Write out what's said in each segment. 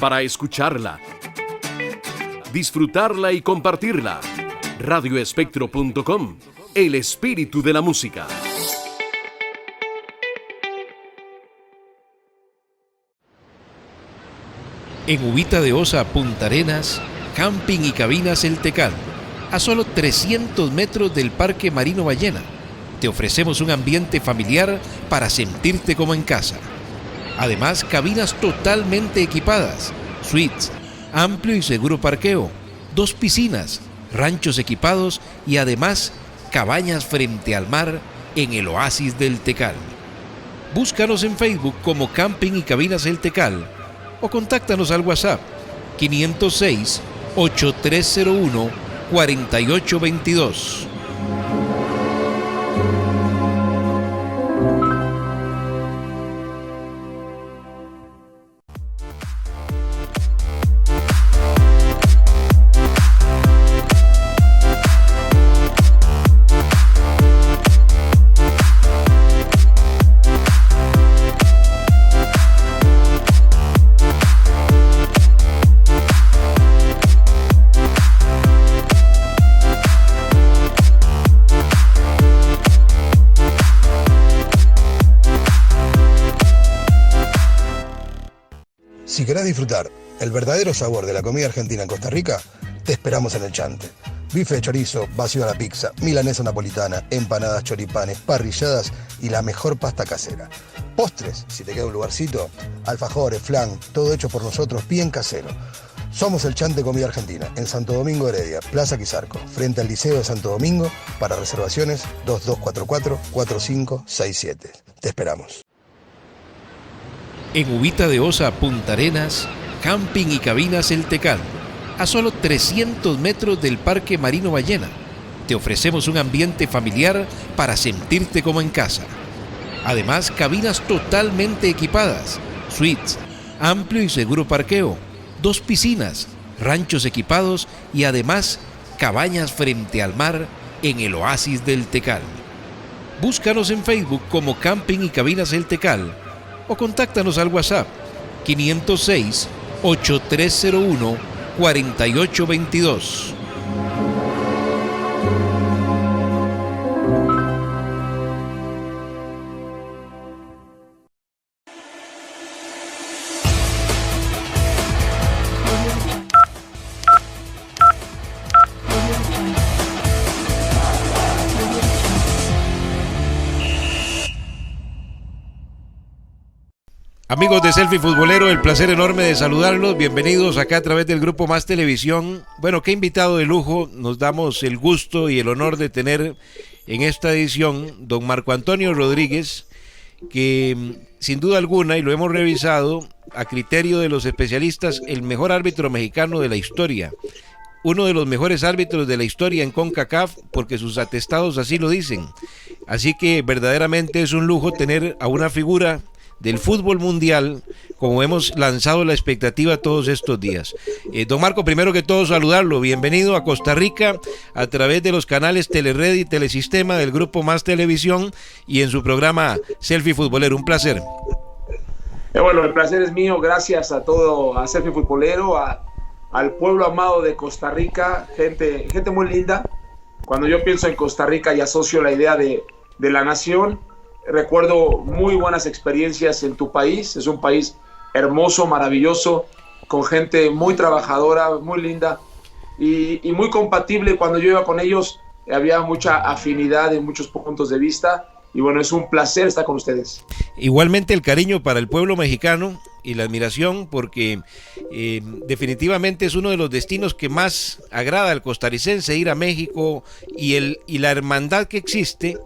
para escucharla, disfrutarla y compartirla. Radioespectro.com, el espíritu de la música. En Uvita de Osa, Punta Arenas, Camping y Cabinas El Tecal, a solo 300 metros del Parque Marino Ballena. Te ofrecemos un ambiente familiar para sentirte como en casa. Además, cabinas totalmente equipadas, suites, amplio y seguro parqueo, 2 piscinas, ranchos equipados y además cabañas frente al mar en el oasis del Tecal. Búscanos en Facebook como Camping y Cabinas El Tecal o contáctanos al WhatsApp 506-8301-4822. Si querés disfrutar el verdadero sabor de la comida argentina en Costa Rica, te esperamos en El Chante. Bife de chorizo, vacío a la pizza, milanesa napolitana, empanadas, choripanes, parrilladas y la mejor pasta casera. Postres, si te queda un lugarcito, alfajores, flan, todo hecho por nosotros bien casero. Somos El Chante Comida Argentina, en Santo Domingo Heredia, Plaza Quizarco, frente al Liceo de Santo Domingo. Para reservaciones, 2244-4567. Te esperamos. En Uvita de Osa, Punta Arenas, Camping y Cabinas El Tecal, a solo 300 metros del Parque Marino Ballena. Te ofrecemos un ambiente familiar para sentirte como en casa. Además, cabinas totalmente equipadas, suites, amplio y seguro parqueo, 2 piscinas, ranchos equipados y además cabañas frente al mar en el oasis del Tecal. Búscanos en Facebook como Camping y Cabinas El Tecal o contáctanos al WhatsApp 506-8301-4822. Amigos de Selfie Futbolero, el placer enorme de saludarlos. Bienvenidos acá a través del Grupo Más Televisión. Bueno, qué invitado de lujo. Nos damos el gusto y el honor de tener en esta edición don Marco Antonio Rodríguez, que sin duda alguna, y lo hemos revisado a criterio de los especialistas, el mejor árbitro mexicano de la historia. Uno de los mejores árbitros de la historia en CONCACAF, porque sus atestados así lo dicen. Así que verdaderamente es un lujo tener a una figura del fútbol mundial, como hemos lanzado la expectativa todos estos días. Don Marco, primero que todo saludarlo, bienvenido a Costa Rica a través de los canales Telered y Telesistema del Grupo Más Televisión y en su programa Selfie Futbolero, un placer. Bueno, el placer es mío, gracias a todo, a Selfie Futbolero, al pueblo amado de Costa Rica, gente muy linda. Cuando yo pienso en Costa Rica y asocio la idea de la nación, recuerdo muy buenas experiencias en tu país. Es un país hermoso, maravilloso, con gente muy trabajadora, muy linda y muy compatible. Cuando yo iba con ellos había mucha afinidad en muchos puntos de vista y bueno, es un placer estar con ustedes. Igualmente el cariño para el pueblo mexicano y la admiración, porque definitivamente es uno de los destinos que más agrada al costarricense, ir a México y la hermandad que existe,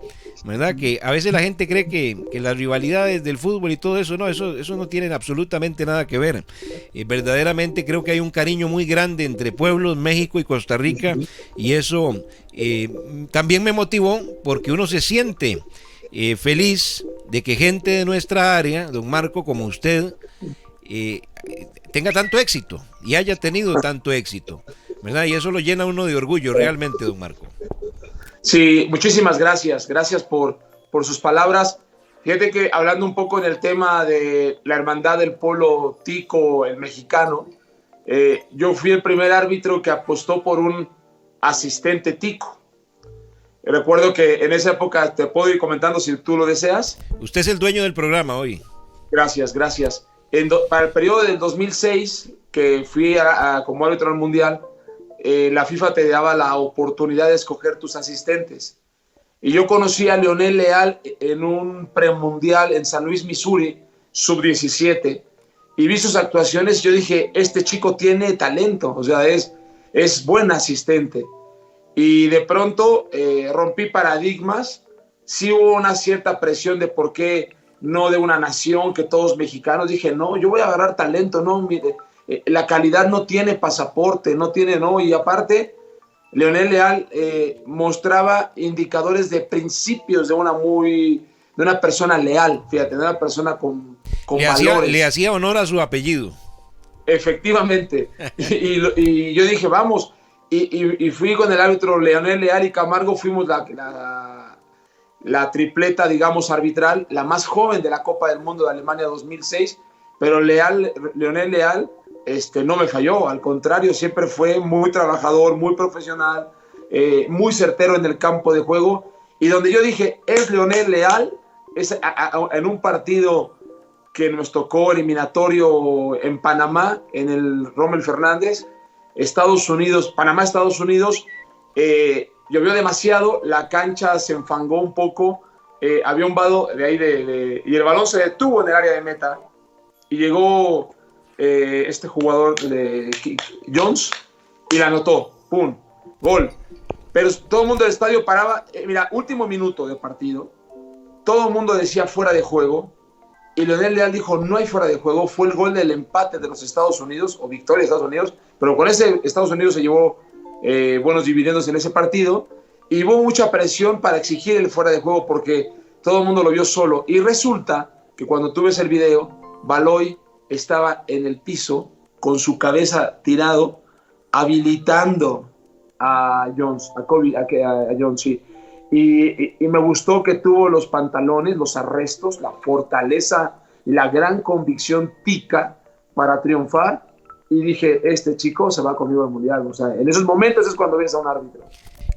¿verdad? Que a veces la gente cree que las rivalidades del fútbol y todo eso no tienen absolutamente nada que ver. Verdaderamente creo que hay un cariño muy grande entre pueblos, México y Costa Rica, y eso también me motivó, porque uno se siente feliz de que gente de nuestra área, don Marco, como usted, tenga tanto éxito y haya tenido tanto éxito, ¿verdad? Y eso lo llena uno de orgullo realmente, don Marco. Sí, muchísimas gracias por sus palabras. Fíjate que hablando un poco en el tema de la hermandad del polo tico, el mexicano, yo fui el primer árbitro que apostó por un asistente tico. Recuerdo que en esa época, te puedo ir comentando si tú lo deseas. Usted es el dueño del programa hoy. Gracias. Para el periodo del 2006, que fui como árbitro al Mundial, la FIFA te daba la oportunidad de escoger tus asistentes. Y yo conocí a Leonel Leal en un premundial en San Luis, Missouri, sub-17, y vi sus actuaciones y yo dije, este chico tiene talento, o sea, es buen asistente. Y de pronto rompí paradigmas, sí hubo una cierta presión de por qué no de una nación, que todos mexicanos. Dije, no, yo voy a agarrar talento, no, mire, la calidad no tiene pasaporte, y aparte, Leonel Leal mostraba indicadores de principios de una persona leal, fíjate, de una persona con valores. Le hacía honor a su apellido. Efectivamente. y yo dije, vamos, y fui con el árbitro Leonel Leal y Camargo, fuimos la tripleta, digamos, arbitral, la más joven de la Copa del Mundo de Alemania 2006, pero Leonel Leal no me falló, al contrario, siempre fue muy trabajador, muy profesional, muy certero en el campo de juego, y donde yo dije, es Leonel Leal, en un partido que nos tocó eliminatorio en Panamá, en el Rommel Fernández, Panamá-Estados Unidos, llovió demasiado, la cancha se enfangó un poco, había un vado de ahí y el balón se detuvo en el área de meta, y llegó este jugador de Jones y la anotó, ¡pum!, gol. Pero todo el mundo del estadio paraba, mira, último minuto de partido, todo el mundo decía fuera de juego, y Leonel Leal dijo, no hay fuera de juego, fue el gol del empate de los Estados Unidos, o victoria de Estados Unidos, pero con ese Estados Unidos se llevó buenos dividendos en ese partido, y hubo mucha presión para exigir el fuera de juego, porque todo el mundo lo vio solo, y resulta que cuando tú ves el video, Baloy estaba en el piso, con su cabeza tirado, habilitando a Jones, a Jones, sí. Y me gustó que tuvo los pantalones, los arrestos, la fortaleza, la gran convicción tica para triunfar, y dije, este chico se va conmigo al Mundial. O sea, en esos momentos es cuando ves a un árbitro.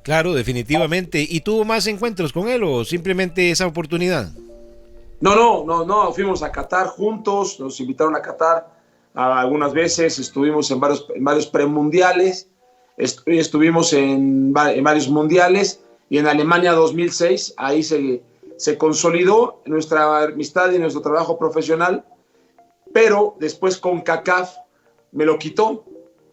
Claro, definitivamente. ¿Y tuvo más encuentros con él o simplemente esa oportunidad? No, fuimos a Qatar juntos, nos invitaron a Qatar algunas veces, estuvimos en varios premundiales, estuvimos en varios mundiales, y en Alemania 2006, ahí se consolidó nuestra amistad y nuestro trabajo profesional, pero después CONCACAF me lo quitó,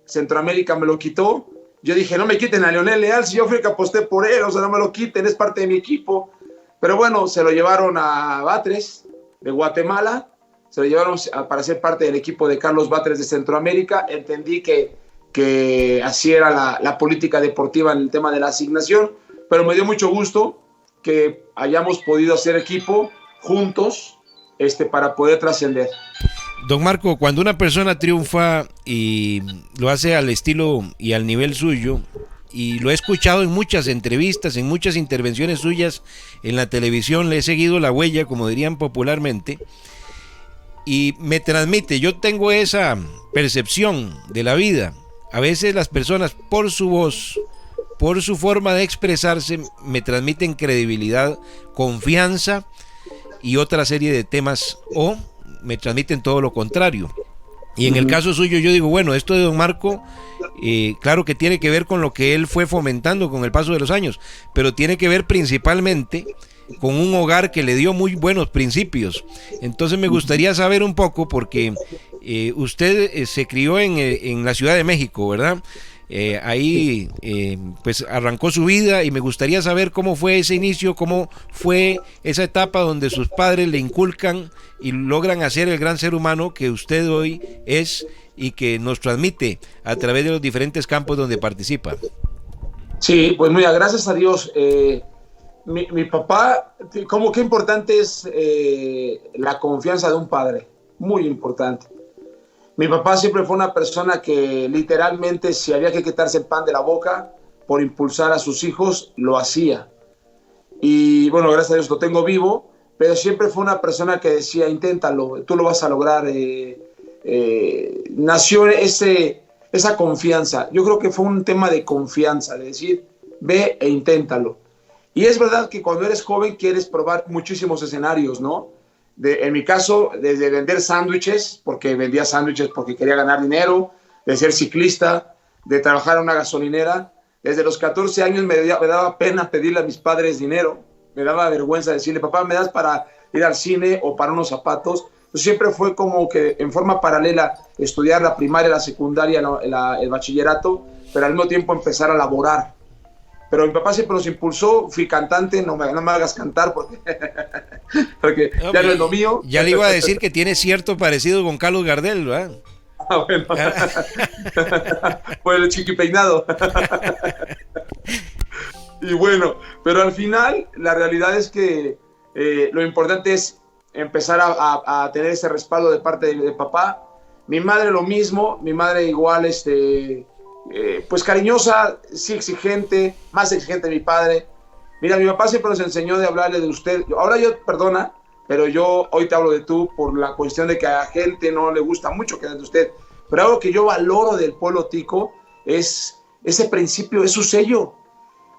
Centroamérica me lo quitó. Yo dije, no me quiten a Leonel Leal, si yo fui el que aposté por él, o sea, no me lo quiten, es parte de mi equipo. Pero bueno, se lo llevaron a Batres de Guatemala, se lo llevaron para ser parte del equipo de Carlos Batres de Centroamérica. Entendí que así era la política deportiva en el tema de la asignación, pero me dio mucho gusto que hayamos podido hacer equipo juntos para poder trascender. Don Marco, cuando una persona triunfa y lo hace al estilo y al nivel suyo, y lo he escuchado en muchas entrevistas, en muchas intervenciones suyas en la televisión, le he seguido la huella, como dirían popularmente, y me transmite, yo tengo esa percepción de la vida. A veces las personas, por su voz, por su forma de expresarse, me transmiten credibilidad, confianza y otra serie de temas, o me transmiten todo lo contrario. Y en el caso suyo yo digo, bueno, esto de don Marco, claro que tiene que ver con lo que él fue fomentando con el paso de los años, pero tiene que ver principalmente con un hogar que le dio muy buenos principios. Entonces me gustaría saber un poco, porque usted se crió en la Ciudad de México, ¿verdad? Ahí pues arrancó su vida, y me gustaría saber cómo fue ese inicio, cómo fue esa etapa donde sus padres le inculcan y logran hacer el gran ser humano que usted hoy es y que nos transmite a través de los diferentes campos donde participa. Sí, pues mira, gracias a Dios, mi papá, qué importante es la confianza de un padre, muy importante. Mi papá siempre fue una persona que literalmente, si había que quitarse el pan de la boca por impulsar a sus hijos, lo hacía. Y bueno, gracias a Dios lo tengo vivo, pero siempre fue una persona que decía, inténtalo, tú lo vas a lograr. Nació esa confianza. Yo creo que fue un tema de confianza, de decir, ve e inténtalo. Y es verdad que cuando eres joven quieres probar muchísimos escenarios, ¿no? En mi caso, desde vender sándwiches, porque vendía sándwiches porque quería ganar dinero, de ser ciclista, de trabajar en una gasolinera. Desde los 14 años me daba pena pedirle a mis padres dinero, me daba vergüenza decirle, papá, ¿me das para ir al cine o para unos zapatos? Entonces, siempre fue como que en forma paralela estudiar la primaria, la secundaria, el bachillerato, pero al mismo tiempo empezar a laborar. Pero mi papá siempre nos impulsó, fui cantante, no me hagas cantar porque, porque no, ya no es lo mío. Ya le iba a decir que tiene cierto parecido con Carlos Gardel, ¿verdad? Ah, bueno. Por el chiquipeinado. Y bueno, pero al final la realidad es que lo importante es empezar a tener ese respaldo de parte de papá. Mi madre lo mismo, mi madre igual, pues cariñosa, sí exigente, más exigente mi padre. Mira, mi papá siempre nos enseñó de hablarle de usted. Ahora yo, perdona, pero yo hoy te hablo de tú por la cuestión de que a la gente no le gusta mucho que de usted. Pero algo que yo valoro del pueblo tico es ese principio, es su sello.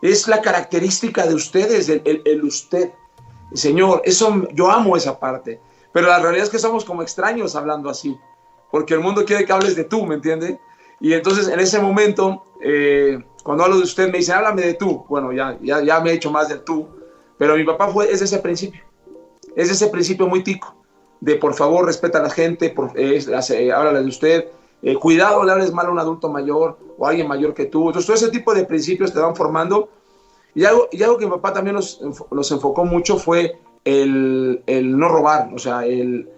Es la característica de ustedes, el usted. Señor, eso, yo amo esa parte. Pero la realidad es que somos como extraños hablando así. Porque el mundo quiere que hables de tú, ¿me entiende? Y entonces en ese momento, cuando hablo de usted, me dicen, háblame de tú. Bueno, ya me he hecho más del tú. Pero mi papá es ese principio. Es ese principio muy tico. De por favor, respeta a la gente, háblale de usted. Cuidado, le hables mal a un adulto mayor o a alguien mayor que tú. Entonces todo ese tipo de principios te van formando. Y algo que mi papá también nos enfocó mucho fue el no robar. O sea, el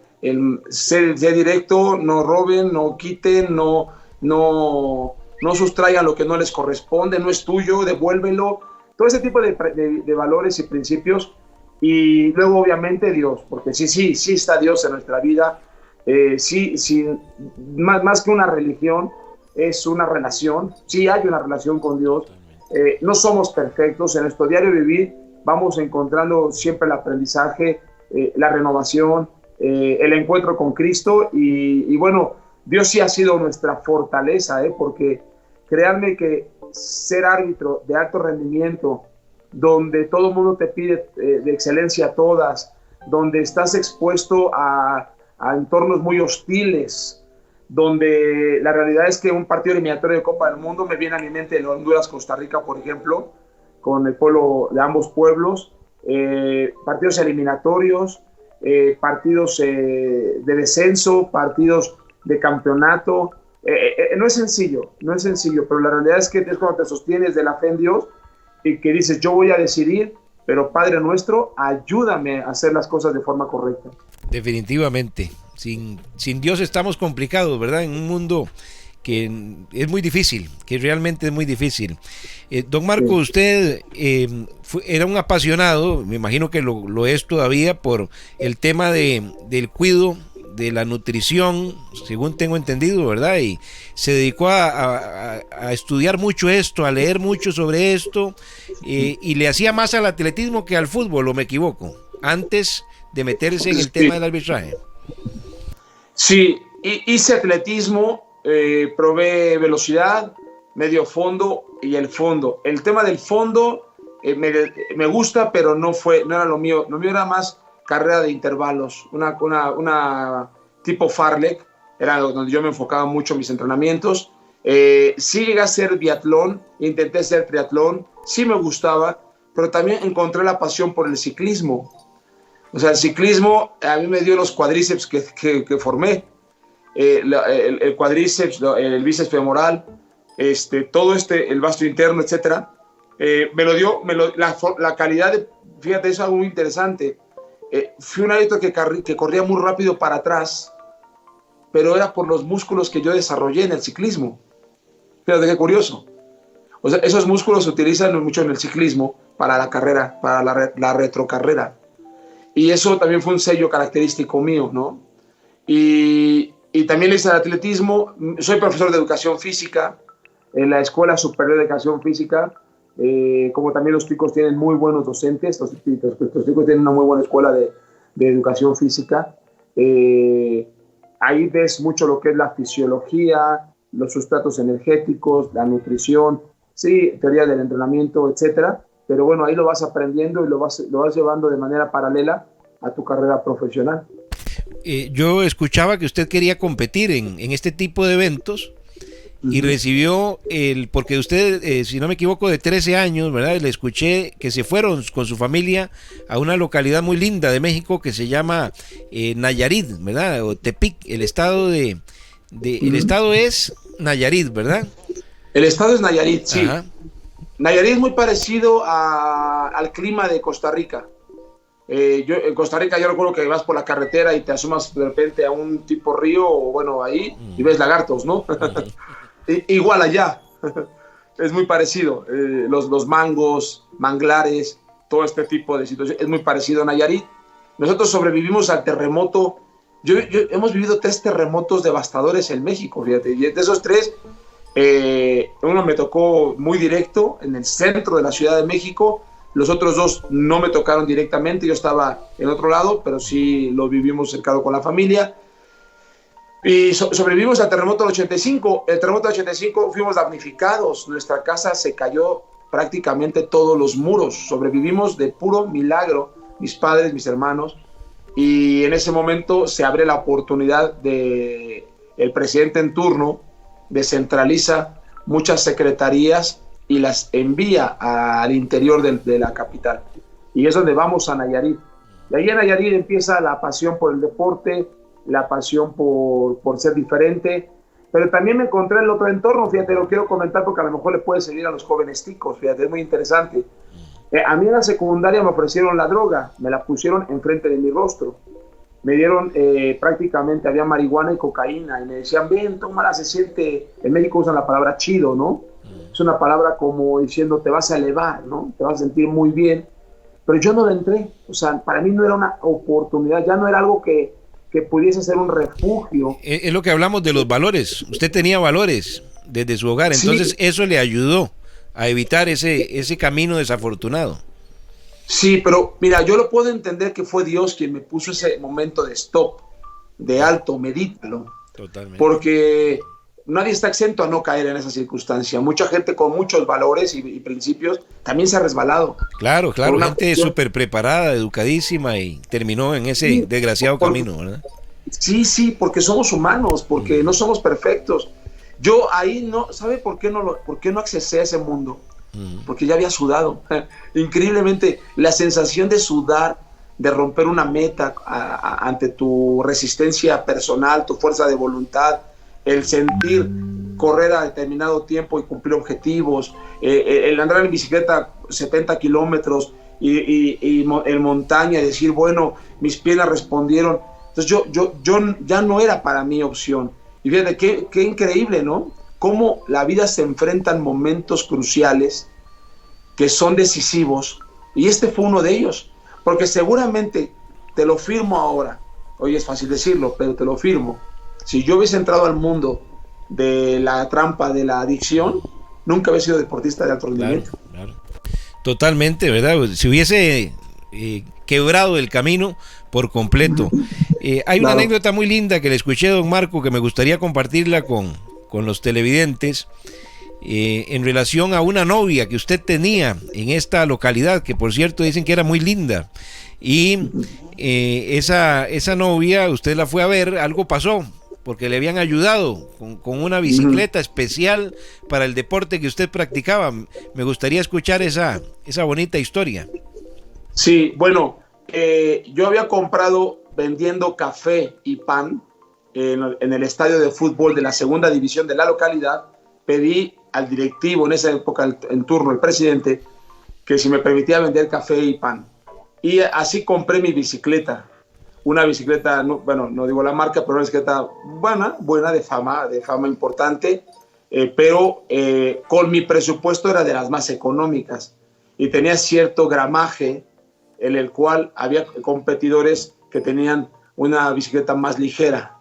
ser directo, no roben, no quiten, no sustraigan lo que no les corresponde, no es tuyo, devuélvelo. Todo ese tipo de valores y principios. Y luego, obviamente, Dios, porque sí está Dios en nuestra vida. Más que una religión, es una relación. Sí hay una relación con Dios. No somos perfectos. En nuestro diario vivir vamos encontrando siempre el aprendizaje, la renovación, el encuentro con Cristo. Y bueno, Dios sí ha sido nuestra fortaleza, porque créanme que ser árbitro de alto rendimiento, donde todo el mundo te pide de excelencia a todas, donde estás expuesto a entornos muy hostiles, donde la realidad es que un partido eliminatorio de Copa del Mundo me viene a mi mente el Honduras-Costa Rica, por ejemplo, con el pueblo de ambos pueblos, partidos eliminatorios, partidos de descenso, partidos de campeonato. No es sencillo, pero la realidad es que es cuando te sostienes de la fe en Dios y que dices, yo voy a decidir, pero Padre nuestro, ayúdame a hacer las cosas de forma correcta. Definitivamente, sin Dios estamos complicados, ¿verdad? En un mundo que es muy difícil, que realmente es muy difícil. Don Marco, usted era un apasionado, me imagino que lo es todavía, por el tema del cuidado, de la nutrición, según tengo entendido, ¿verdad? Y se dedicó a estudiar mucho esto, a leer mucho sobre esto, y le hacía más al atletismo que al fútbol, ¿o me equivoco? Antes de meterse en el tema del arbitraje. Sí, hice atletismo, probé velocidad, medio fondo y el fondo. El tema del fondo me gusta, pero no era lo mío. Lo mío era más carrera de intervalos, una tipo Farlek, era donde yo me enfocaba mucho en mis entrenamientos. Sí llegué a hacer biatlón, intenté hacer triatlón, sí me gustaba, pero también encontré la pasión por el ciclismo. O sea, el ciclismo a mí me dio los cuádriceps que formé, el cuádriceps, el bíceps femoral, todo el vasto interno, etcétera. Me lo dio la calidad de, fíjate, eso es algo muy interesante. Fui un árbitro que corría muy rápido para atrás, pero era por los músculos que yo desarrollé en el ciclismo. Fíjate qué curioso. O sea, esos músculos se utilizan mucho en el ciclismo para la carrera, para la retrocarrera. Y eso también fue un sello característico mío, ¿no? Y también hice el atletismo. Soy profesor de educación física en la Escuela Superior de Educación Física. Como también los ticos tienen muy buenos docentes, los ticos tienen una muy buena escuela de de educación física. Ahí ves mucho lo que es la fisiología, los sustratos energéticos, la nutrición, sí, teoría del entrenamiento, etcétera. Pero bueno, ahí lo vas aprendiendo y lo vas llevando de manera paralela a tu carrera profesional. Yo escuchaba que usted quería competir en este tipo de eventos y recibió porque usted, si no me equivoco, de 13 años, ¿verdad? Le escuché que se fueron con su familia a una localidad muy linda de México que se llama Nayarit, ¿verdad? O Tepic, el estado el estado es Nayarit, ¿verdad? El estado es Nayarit, sí. Ajá. Nayarit es muy parecido al clima de Costa Rica. En Costa Rica yo recuerdo que vas por la carretera y te asomas de repente a un tipo río, o bueno, ahí, y ves lagartos, ¿no? Igual allá, es muy parecido. Los mangos, manglares, todo este tipo de situaciones, es muy parecido a Nayarit. Nosotros sobrevivimos al terremoto. Hemos vivido 3 terremotos devastadores en México, fíjate, y de esos 3, uno me tocó muy directo en el centro de la Ciudad de México. Los otros 2 no me tocaron directamente, yo estaba en otro lado, pero sí lo vivimos cercado con la familia. Y sobrevivimos al terremoto del 85. El terremoto del 85 fuimos damnificados, nuestra casa se cayó prácticamente todos los muros. Sobrevivimos de puro milagro, mis padres, mis hermanos, y en ese momento se abre la oportunidad de el presidente en turno descentraliza muchas secretarías y las envía al interior de la capital. Y es donde vamos a Nayarit. Y ahí en Nayarit empieza la pasión por el deporte, la pasión por ser diferente, pero también me encontré en el otro entorno, fíjate, lo quiero comentar porque a lo mejor le puede servir a los jóvenes ticos, fíjate, es muy interesante. A mí en la secundaria me ofrecieron la droga, me la pusieron enfrente de mi rostro, me dieron prácticamente, había marihuana y cocaína, y me decían, ven, tómala, se siente, en México usan la palabra chido, ¿no? Es una palabra como diciendo, te vas a elevar, ¿no? Te vas a sentir muy bien, pero yo no le entré, o sea, para mí no era una oportunidad, ya no era algo que pudiese ser un refugio. Es lo que hablamos de los valores. Usted tenía valores desde su hogar, entonces sí, eso le ayudó a evitar ese camino desafortunado. Sí, pero mira, yo lo puedo entender que fue Dios quien me puso ese momento de stop, de alto, medítalo. Totalmente. Porque nadie está exento a no caer en esa circunstancia. Mucha gente con muchos valores y principios también se ha resbalado. Claro, gente súper preparada, educadísima y terminó en ese desgraciado camino, ¿verdad? Sí, porque somos humanos, porque no somos perfectos. Yo ahí no, ¿sabe por qué no accesé a ese mundo? Porque ya había sudado. Increíblemente, la sensación de sudar, de romper una meta ante tu resistencia personal, tu fuerza de voluntad, el sentir correr a determinado tiempo y cumplir objetivos, el andar en bicicleta 70 kilómetros y en montaña y decir, bueno, mis piernas respondieron. Entonces yo ya no era para mí opción. Y fíjate, qué increíble, ¿no? Cómo la vida se enfrenta en momentos cruciales que son decisivos, y este fue uno de ellos, porque seguramente, te lo firmo ahora, hoy es fácil decirlo, pero te lo firmo, si yo hubiese entrado al mundo de la trampa de la adicción, nunca hubiese sido deportista de alto rendimiento. Claro. Totalmente, ¿verdad? Si hubiese quebrado el camino por completo. Hay una anécdota muy linda que le escuché a don Marco que me gustaría compartirla con los televidentes, en relación a una novia que usted tenía en esta localidad, que por cierto dicen que era muy linda, y esa novia usted la fue a ver, algo pasó, porque le habían ayudado con una bicicleta especial para el deporte que usted practicaba. Me gustaría escuchar esa bonita historia. Sí, bueno, yo había comprado vendiendo café y pan en el estadio de fútbol de la segunda división de la localidad. Pedí al directivo, en esa época en turno, el presidente, que si me permitía vender café y pan. Y así compré mi bicicleta. Una bicicleta, no digo la marca, pero una bicicleta buena de fama importante, pero con mi presupuesto era de las más económicas y tenía cierto gramaje en el cual había competidores que tenían una bicicleta más ligera.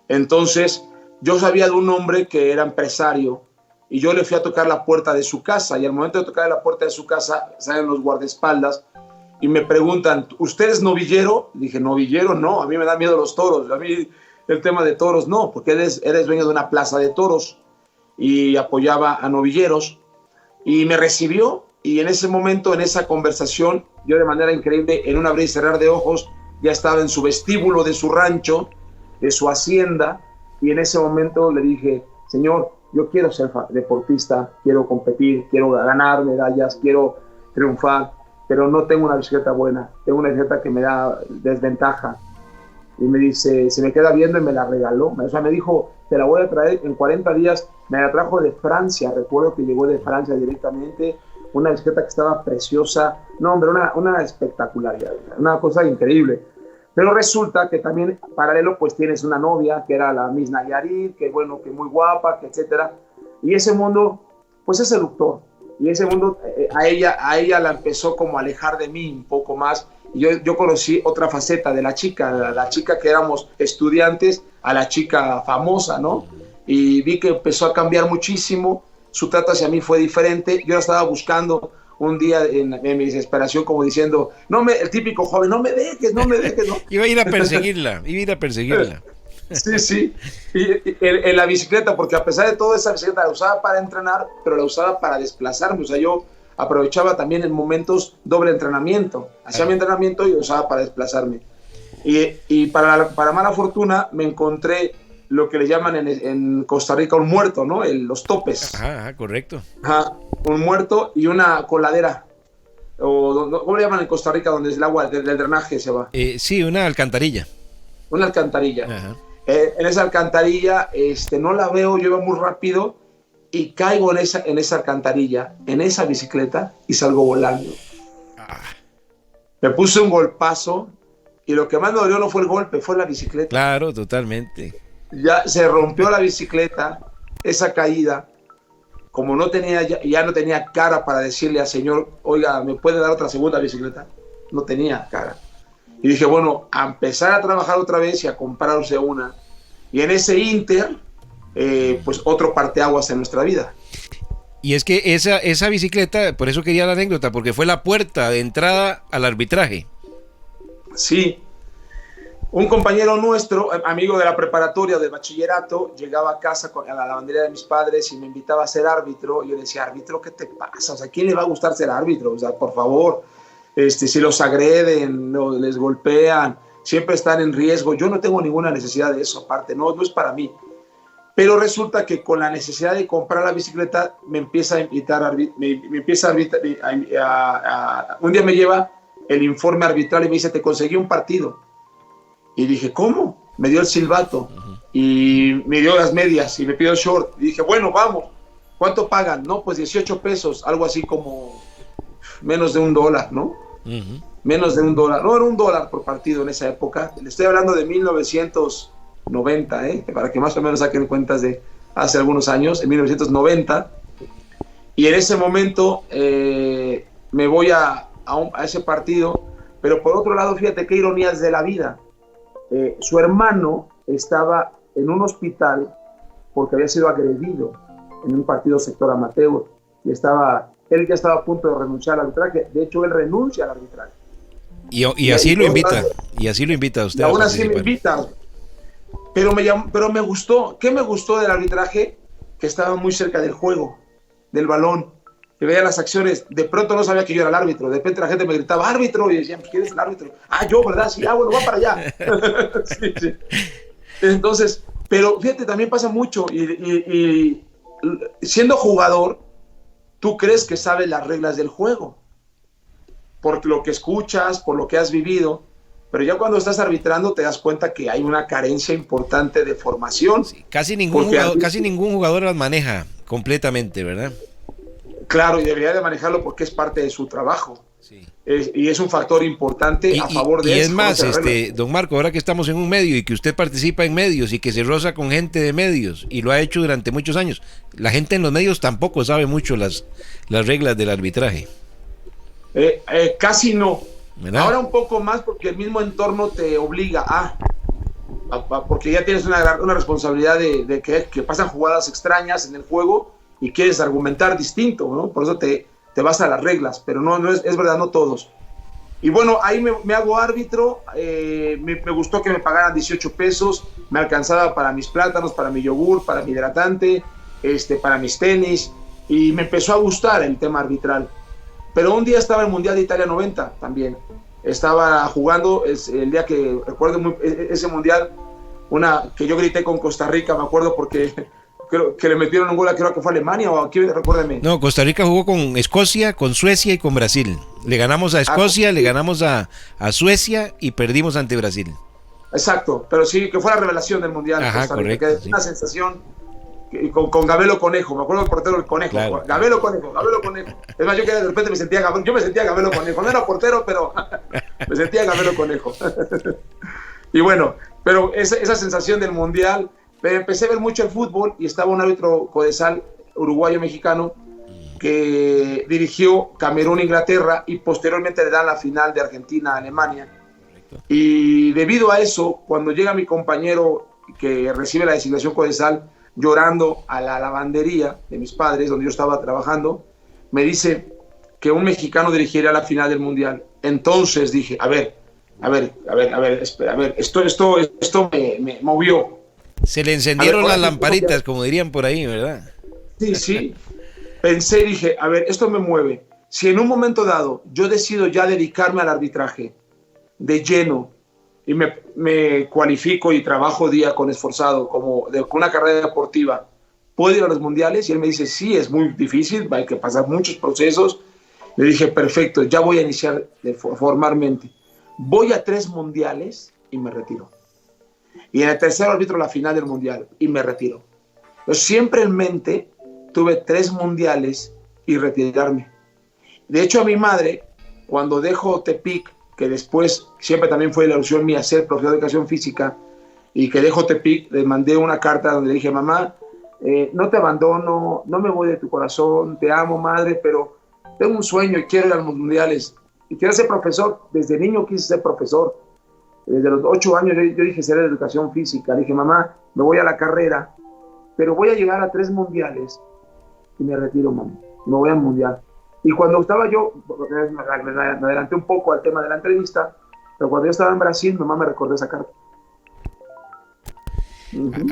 Entonces, yo sabía de un hombre que era empresario y yo le fui a tocar la puerta de su casa, y al momento de tocar la puerta de su casa salen los guardaespaldas y me preguntan, ¿usted es novillero? Dije, novillero no, a mí me da miedo los toros, a mí el tema de toros no, porque eres dueño de una plaza de toros y apoyaba a novilleros y me recibió, y en ese momento, en esa conversación, yo de manera increíble, en un abrir y cerrar de ojos, ya estaba en su vestíbulo de su rancho, de su hacienda, y en ese momento le dije, señor, yo quiero ser deportista, quiero competir, quiero ganar medallas, quiero triunfar, pero no tengo una bicicleta buena, tengo una bicicleta que me da desventaja. Y me dice, se me queda viendo y me la regaló. O sea, me dijo, te la voy a traer en 40 días. Me la trajo de Francia, recuerdo que llegó de Francia directamente, una bicicleta que estaba preciosa. No, hombre, una espectacularidad, una cosa increíble. Pero resulta que también, paralelo, pues tienes una novia, que era la Miss Nayarit, que bueno, que muy guapa, que etcétera. Y ese mundo, pues es seductor. Y ese mundo, a ella la empezó como a alejar de mí un poco más. Y yo conocí otra faceta de la chica que éramos estudiantes, a la chica famosa, ¿no? Y vi que empezó a cambiar muchísimo, su trato hacia mí fue diferente. Yo la estaba buscando un día en mi desesperación, como diciendo, el típico joven, no me dejes, ¿no? Iba a ir a perseguirla. Sí. Y en la bicicleta, porque a pesar de todo, esa bicicleta la usaba para entrenar, pero la usaba para desplazarme. O sea, yo aprovechaba también en momentos doble entrenamiento. Hacía mi entrenamiento y lo usaba para desplazarme. Y para mala fortuna, me encontré lo que le llaman en Costa Rica un muerto, ¿no? Los topes. Ajá, correcto. Ajá, un muerto y una coladera. ¿Cómo le llaman en Costa Rica donde el agua del drenaje se va? Sí, una alcantarilla. Una alcantarilla. Ajá. En esa alcantarilla no la veo, yo iba muy rápido y caigo en esa alcantarilla, en esa bicicleta, y salgo volando. Me puse un golpazo y lo que más me dolió no fue el golpe, fue la bicicleta. Claro, totalmente. Ya se rompió la bicicleta, esa caída, como ya no tenía cara para decirle al señor, oiga, ¿me puede dar otra segunda bicicleta? No tenía cara. Y dije, bueno, a empezar a trabajar otra vez y a comprarse una. Y en ese inter, pues otro parteaguas en nuestra vida. Y es que esa bicicleta, por eso quería la anécdota, porque fue la puerta de entrada al arbitraje. Sí. Un compañero nuestro, amigo de la preparatoria, del bachillerato, llegaba a casa a la lavandería de mis padres y me invitaba a ser árbitro. Y yo le decía, árbitro, ¿qué te pasa? O sea, ¿a quién le va a gustar ser árbitro? O sea, por favor, si los agreden, les golpean, siempre están en riesgo. Yo no tengo ninguna necesidad de eso, aparte, no es para mí. Pero resulta que con la necesidad de comprar la bicicleta, me empieza a invitar, un día me lleva el informe arbitral y me dice, te conseguí un partido. Y dije, ¿cómo? Me dio el silbato y me dio las medias y me pidió el short. Y dije, bueno, vamos. ¿Cuánto pagan? No, pues 18 pesos, algo así como menos de $1, ¿no? Menos de $1. No, era $1 por partido en esa época. Le estoy hablando de 1990, para que más o menos saquen cuentas de hace algunos años, en 1990. Y en ese momento me voy a ese partido. Pero por otro lado, fíjate qué ironías de la vida. Su hermano estaba en un hospital porque había sido agredido en un partido sector amateur y él ya estaba a punto de renunciar al arbitraje. De hecho, él renuncia al arbitraje. Y así lo invita. Y así lo invita a usted. Y aún así me invita. Pero me gustó. ¿Qué me gustó del arbitraje? Que estaba muy cerca del juego, del balón. Que veía las acciones. De pronto no sabía que yo era el árbitro. De repente la gente me gritaba, árbitro. Y decían, pues, ¿quién es el árbitro? Yo, ¿verdad? Sí, bueno, va para allá. Sí. Entonces, pero fíjate, también pasa mucho. Y siendo jugador, tú crees que sabes las reglas del juego. Por lo que escuchas, por lo que has vivido. Pero ya cuando estás arbitrando te das cuenta que hay una carencia importante de formación. Sí, casi ningún jugador las maneja completamente, ¿verdad? Claro, y debería de manejarlo porque es parte de su trabajo. Sí. Y es un factor importante a favor de eso. Y es más, don Marco, ahora que estamos en un medio y que usted participa en medios y que se roza con gente de medios y lo ha hecho durante muchos años, la gente en los medios tampoco sabe mucho las reglas del arbitraje. Casi no. ¿Verdad? Ahora un poco más porque el mismo entorno te obliga porque ya tienes una responsabilidad de que pasan jugadas extrañas en el juego y quieres argumentar distinto, ¿no? Por eso te vas a las reglas, pero no es verdad, no todos. Y bueno, ahí me hago árbitro, me gustó que me pagaran 18 pesos, me alcanzaba para mis plátanos, para mi yogur, para mi hidratante, para mis tenis, y me empezó a gustar el tema arbitral. Pero un día estaba el Mundial de Italia 90 también, estaba jugando, el día que recuerdo ese Mundial, que yo grité con Costa Rica, me acuerdo porque creo que le metieron un gol, creo que fue Alemania o aquí, recuérdeme. No, Costa Rica jugó con Escocia, con Suecia y con Brasil. Le ganamos a Escocia, le ganamos a Suecia y perdimos ante Brasil. Exacto, pero sí, que fue la revelación del Mundial. Ajá, Costa Rica, correcto, que es una sensación con Gabelo Conejo, me acuerdo del portero del Conejo, claro. Gabelo Conejo. Es más, yo que de repente me sentía Gabelo Conejo, no era portero, pero me sentía Gabelo Conejo. Y bueno, pero esa sensación del Mundial, empecé a ver mucho el fútbol y estaba un árbitro codesal uruguayo-mexicano que dirigió Camerún-Inglaterra y posteriormente le dan la final de Argentina-Alemania. Y debido a eso, cuando llega mi compañero que recibe la designación codesal, llorando a la lavandería de mis padres, donde yo estaba trabajando, me dice que un mexicano dirigiría la final del Mundial. Entonces dije, a ver, esto me movió. Se le encendieron las lamparitas, como dirían por ahí, ¿verdad? Sí. Pensé y dije, a ver, esto me mueve. Si en un momento dado yo decido ya dedicarme al arbitraje de lleno y me cualifico y trabajo día con esforzado, con una carrera deportiva, ¿puedo ir a los mundiales? Y él me dice, sí, es muy difícil, hay que pasar muchos procesos. Le dije, perfecto, ya voy a iniciar formalmente. Voy a 3 mundiales y me retiro. Y en el tercero arbitro la final del mundial y me retiro. Yo siempre en mente tuve 3 mundiales y retirarme. De hecho, a mi madre, cuando dejo Tepic, que después siempre también fue la ilusión mía ser profesor de educación física, y que dejo Tepic, le mandé una carta donde le dije, mamá, no te abandono, no me voy de tu corazón, te amo, madre, pero tengo un sueño y quiero ir a los mundiales. Y quiero ser profesor. Desde niño quise ser profesor. Desde los 8 años yo dije ser de educación física. Le dije, mamá, me voy a la carrera, pero voy a llegar a 3 mundiales y me retiro, mamá. Me voy al mundial. Y cuando estaba yo, me adelanté un poco al tema de la entrevista, pero cuando yo estaba en Brasil, mamá me recordó esa carta.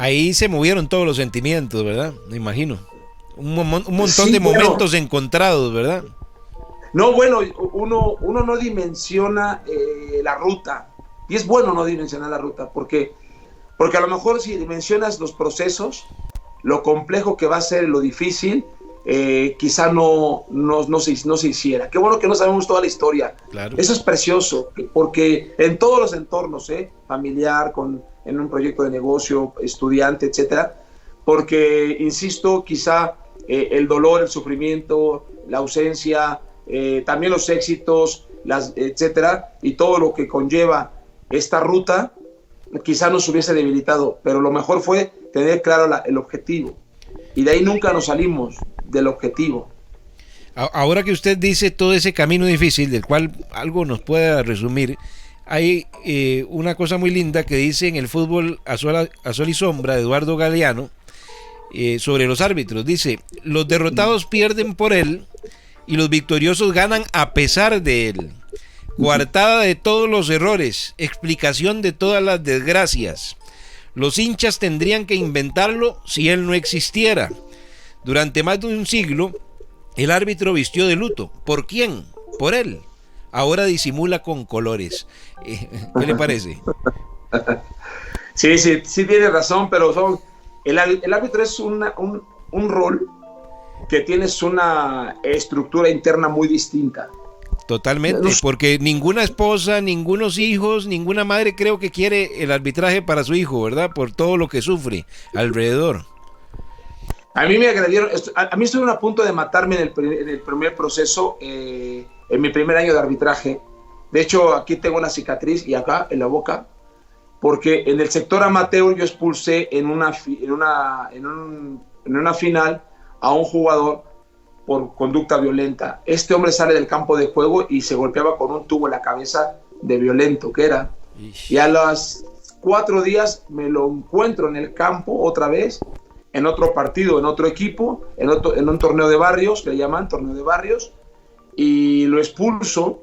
Ahí se movieron todos los sentimientos, ¿verdad? Me imagino. Un montón de momentos encontrados, ¿verdad? No, bueno, uno no dimensiona la ruta. Y es bueno no dimensionar la ruta, porque a lo mejor si dimensionas los procesos, lo complejo que va a ser, lo difícil, quizá no se hiciera. Qué bueno que no sabemos toda la historia. Claro. Eso es precioso, porque en todos los entornos, familiar, en un proyecto de negocio, estudiante, etcétera, porque, insisto, quizá el dolor, el sufrimiento, la ausencia, también los éxitos, etcétera, y todo lo que conlleva esta ruta, quizá nos hubiese debilitado, pero lo mejor fue tener claro el objetivo, y de ahí nunca nos salimos del objetivo. Ahora que usted dice todo ese camino difícil, del cual algo nos pueda resumir, hay una cosa muy linda que dice en el fútbol a sol y sombra, de Eduardo Galeano, sobre los árbitros. Dice, los derrotados pierden por él y los victoriosos ganan a pesar de él. Coartada de todos los errores, explicación de todas las desgracias. Los hinchas tendrían que inventarlo si él no existiera. Durante más de un siglo, el árbitro vistió de luto. ¿Por quién? Por él. Ahora disimula con colores. ¿Qué le parece? Sí, tiene razón, pero el árbitro es un rol que tienes una estructura interna muy distinta. Totalmente, porque ninguna esposa, ningunos hijos, ninguna madre creo que quiere el arbitraje para su hijo, ¿verdad? Por todo lo que sufre alrededor. A mí me agredieron, a mí estuvieron a punto de matarme en el primer proceso, en mi primer año de arbitraje. De hecho, aquí tengo una cicatriz y acá, en la boca, porque en el sector amateur yo expulsé en una final a un jugador por conducta violenta. Este hombre sale del campo de juego y se golpeaba con un tubo en la cabeza de violento que era. Y a los 4 días me lo encuentro en el campo otra vez, en otro partido, en otro equipo, en un torneo de barrios, que le llaman torneo de barrios, y lo expulso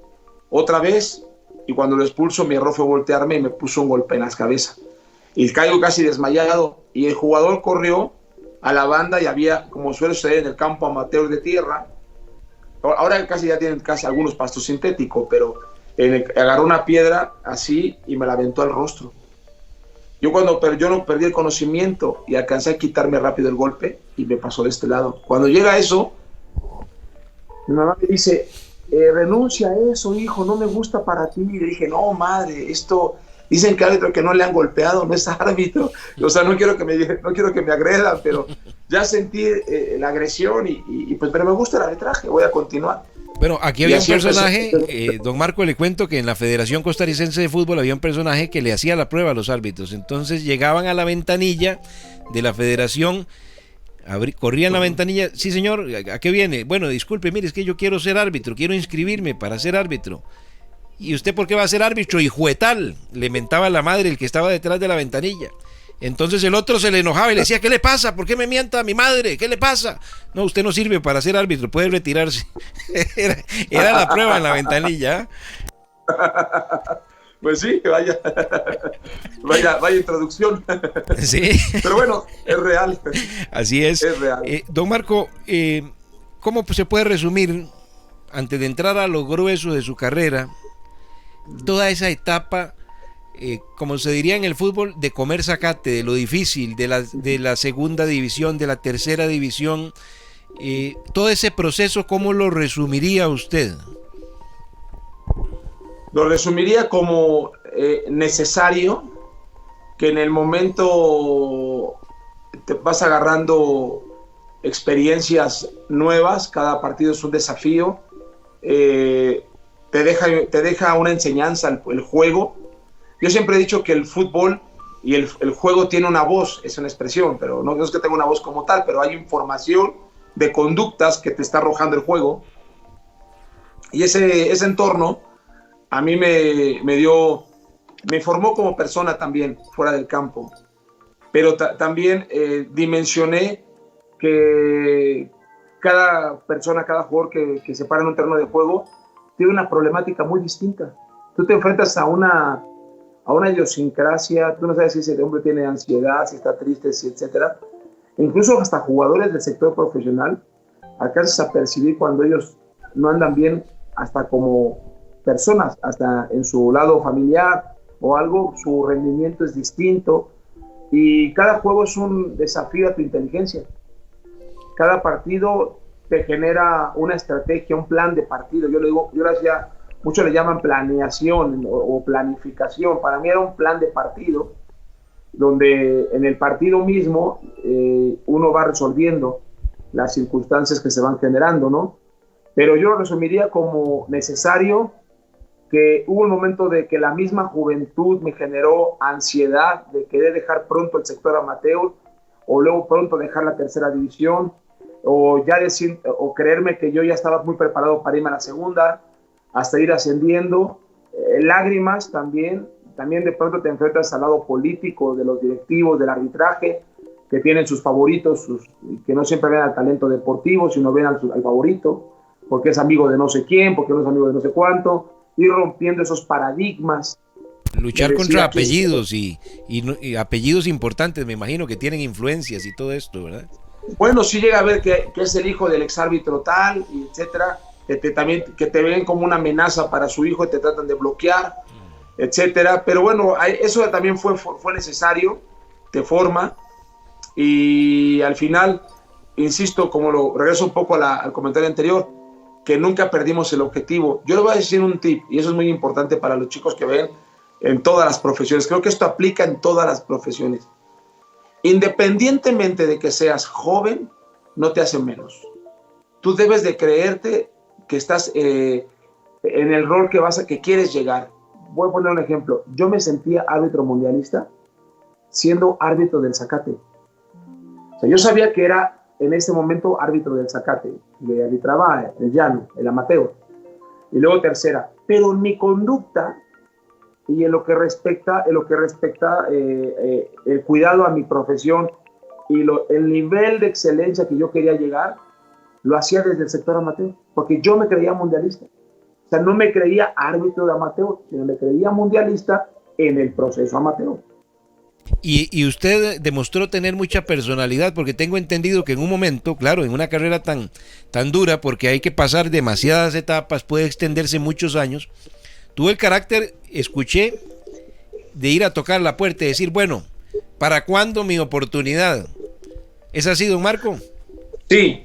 otra vez, y cuando lo expulso, mi error fue voltearme y me puso un golpe en las cabezas. Y caigo casi desmayado, y el jugador corrió a la banda y había, como suele suceder en el campo amateur de tierra, ahora casi ya tienen casi algunos pastos sintéticos, pero agarró una piedra así y me la aventó al rostro. Yo no perdí el conocimiento y alcancé a quitarme rápido el golpe y me pasó de este lado. Cuando llega eso, mi mamá me dice, renuncia a eso, hijo, no me gusta para ti. Y le dije, no, madre, esto... Dicen que árbitro que no le han golpeado no es árbitro. O sea, no quiero que me agredan, pero ya sentí la agresión pues, pero me gusta el arbitraje, voy a continuar. Bueno, aquí había un personaje, don Marco, le cuento que en la Federación Costarricense de Fútbol había un personaje que le hacía la prueba a los árbitros. Entonces llegaban a la ventanilla de la federación, corrían la ventanilla, sí señor, ¿a qué viene? Bueno, disculpe, mire, es que yo quiero ser árbitro, quiero inscribirme para ser árbitro. ¿Y usted por qué va a ser árbitro? Hijuetal, le mentaba la madre el que estaba detrás de la ventanilla. Entonces el otro se le enojaba y le decía, ¿qué le pasa? ¿Por qué me mienta a mi madre? ¿Qué le pasa? No, usted no sirve para ser árbitro, puede retirarse. Era la prueba en la ventanilla. Pues sí, vaya introducción. Sí. Pero bueno, es real. Así es. Es real. Don Marco, ¿cómo se puede resumir, antes de entrar a lo grueso de su carrera, toda esa etapa, como se diría en el fútbol, de comer zacate, de lo difícil, de la segunda división, de la tercera división, todo ese proceso, ¿cómo lo resumiría usted? Lo resumiría como necesario, que en el momento te vas agarrando experiencias nuevas, cada partido es un desafío, te deja una enseñanza el juego. Yo siempre he dicho que el fútbol y el juego tiene una voz, es una expresión, pero no es que tenga una voz como tal, pero hay información de conductas que te está arrojando el juego. Y ese entorno a mí me formó como persona también, fuera del campo. Pero también dimensioné que cada persona, cada jugador que se para en un terreno de juego tiene una problemática muy distinta. Tú te enfrentas a una idiosincrasia, tú no sabes si ese hombre tiene ansiedad, si está triste, etcétera. Incluso hasta jugadores del sector profesional alcanzas a percibir cuando ellos no andan bien, hasta como personas, hasta en su lado familiar o algo, su rendimiento es distinto, y cada juego es un desafío a tu inteligencia. Cada partido te genera una estrategia, un plan de partido. Yo le hacía, muchos le llaman planeación o planificación. Para mí era un plan de partido, donde en el partido mismo uno va resolviendo las circunstancias que se van generando, ¿no? Pero yo lo resumiría como necesario, que hubo un momento de que la misma juventud me generó ansiedad de querer dejar pronto el sector amateur, o luego pronto dejar la tercera división, o ya decir, o creerme que yo ya estaba muy preparado para irme a la segunda, hasta ir ascendiendo. Lágrimas también de pronto te enfrentas al lado político de los directivos, del arbitraje, que tienen sus favoritos, que no siempre ven al talento deportivo, sino ven al favorito, porque es amigo de no sé quién, porque no es amigo de no sé cuánto, ir rompiendo esos paradigmas. Luchar contra apellidos y apellidos importantes, me imagino que tienen influencias y todo esto, ¿verdad? Bueno, sí llega a ver que es el hijo del exárbitro tal, y etcétera, que te ven como una amenaza para su hijo y te tratan de bloquear, etcétera. Pero bueno, eso también fue necesario, te forma, y al final, insisto, regreso un poco al comentario anterior, que nunca perdimos el objetivo. Yo le voy a decir un tip, y eso es muy importante para los chicos que ven en todas las profesiones. Creo que esto aplica en todas las profesiones. Independientemente de que seas joven, no te hace menos. Tú debes de creerte que estás en el rol que quieres llegar. Voy a poner un ejemplo. Yo me sentía árbitro mundialista siendo árbitro del zacate. O sea, yo sabía que era en ese momento árbitro del zacate, le arbitraba el llano, el amateur, y luego tercera. Pero en mi conducta y en lo que respecta el cuidado a mi profesión y el nivel de excelencia que yo quería llegar, lo hacía desde el sector amateur, porque yo me creía mundialista. O O sea, no me creía árbitro de amateur, sino me creía mundialista en el proceso amateur. Y usted demostró tener mucha personalidad, porque tengo entendido que en un momento, claro, en una carrera tan dura, porque hay que pasar demasiadas etapas, puede extenderse muchos años, tuvo el carácter, escuché, de ir a tocar la puerta y decir, bueno, ¿para cuándo mi oportunidad? ¿Es así, don Marco?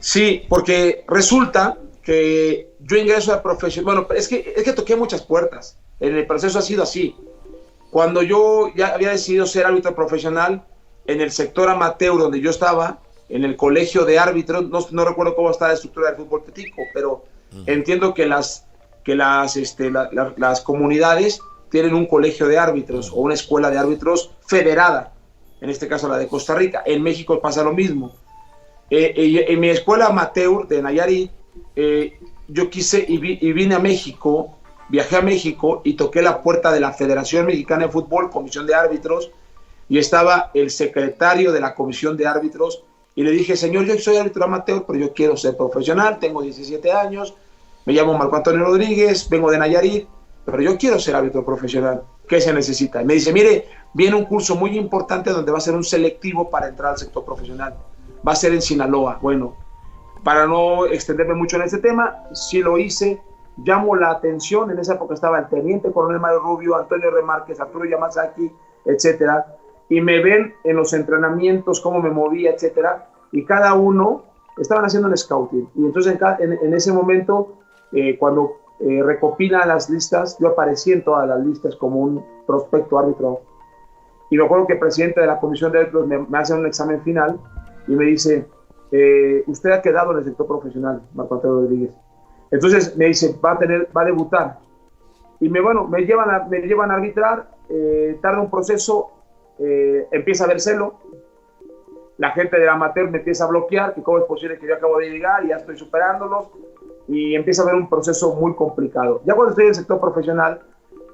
Sí, porque resulta que yo ingreso a profesión, bueno, es que toqué muchas puertas, en el proceso ha sido así. Cuando yo ya había decidido ser árbitro profesional, en el sector amateur donde yo estaba, en el colegio de árbitros, no recuerdo cómo está la estructura del fútbol tico, pero entiendo que las comunidades tienen un colegio de árbitros o una escuela de árbitros federada, en este caso la de Costa Rica. En México pasa lo mismo. En mi escuela amateur de Nayarit, yo quise y vine a México, viajé a México y toqué la puerta de la Federación Mexicana de Fútbol, Comisión de Árbitros, y estaba el secretario de la Comisión de Árbitros, y le dije, señor, yo soy árbitro amateur, pero yo quiero ser profesional, tengo 17 años, me llamo Marco Antonio Rodríguez, vengo de Nayarit, pero yo quiero ser árbitro profesional. ¿Qué se necesita? Y me dice, mire, viene un curso muy importante donde va a ser un selectivo para entrar al sector profesional. Va a ser en Sinaloa. Bueno, para no extenderme mucho en ese tema, sí lo hice. Llamo la atención, en esa época estaba el teniente coronel Mario Rubio, Antonio Remárquez, Arturo Yamazaki, etcétera, y me ven en los entrenamientos, cómo me movía, etcétera, y cada uno estaban haciendo un scouting. Y entonces en ese momento, cuando recopilan las listas, yo aparecí en todas las listas como un prospecto árbitro. Y me acuerdo que el presidente de la comisión de árbitros me hace un examen final y me dice, usted ha quedado en el sector profesional, Marco Antonio Rodríguez. Entonces me dice, va a debutar. Y me llevan a arbitrar, tarda un proceso, empieza a ver celo. La gente del amateur me empieza a bloquear, que cómo es posible que yo acabo de llegar y ya estoy superándolos. Y empieza a haber un proceso muy complicado. Ya cuando estoy en el sector profesional,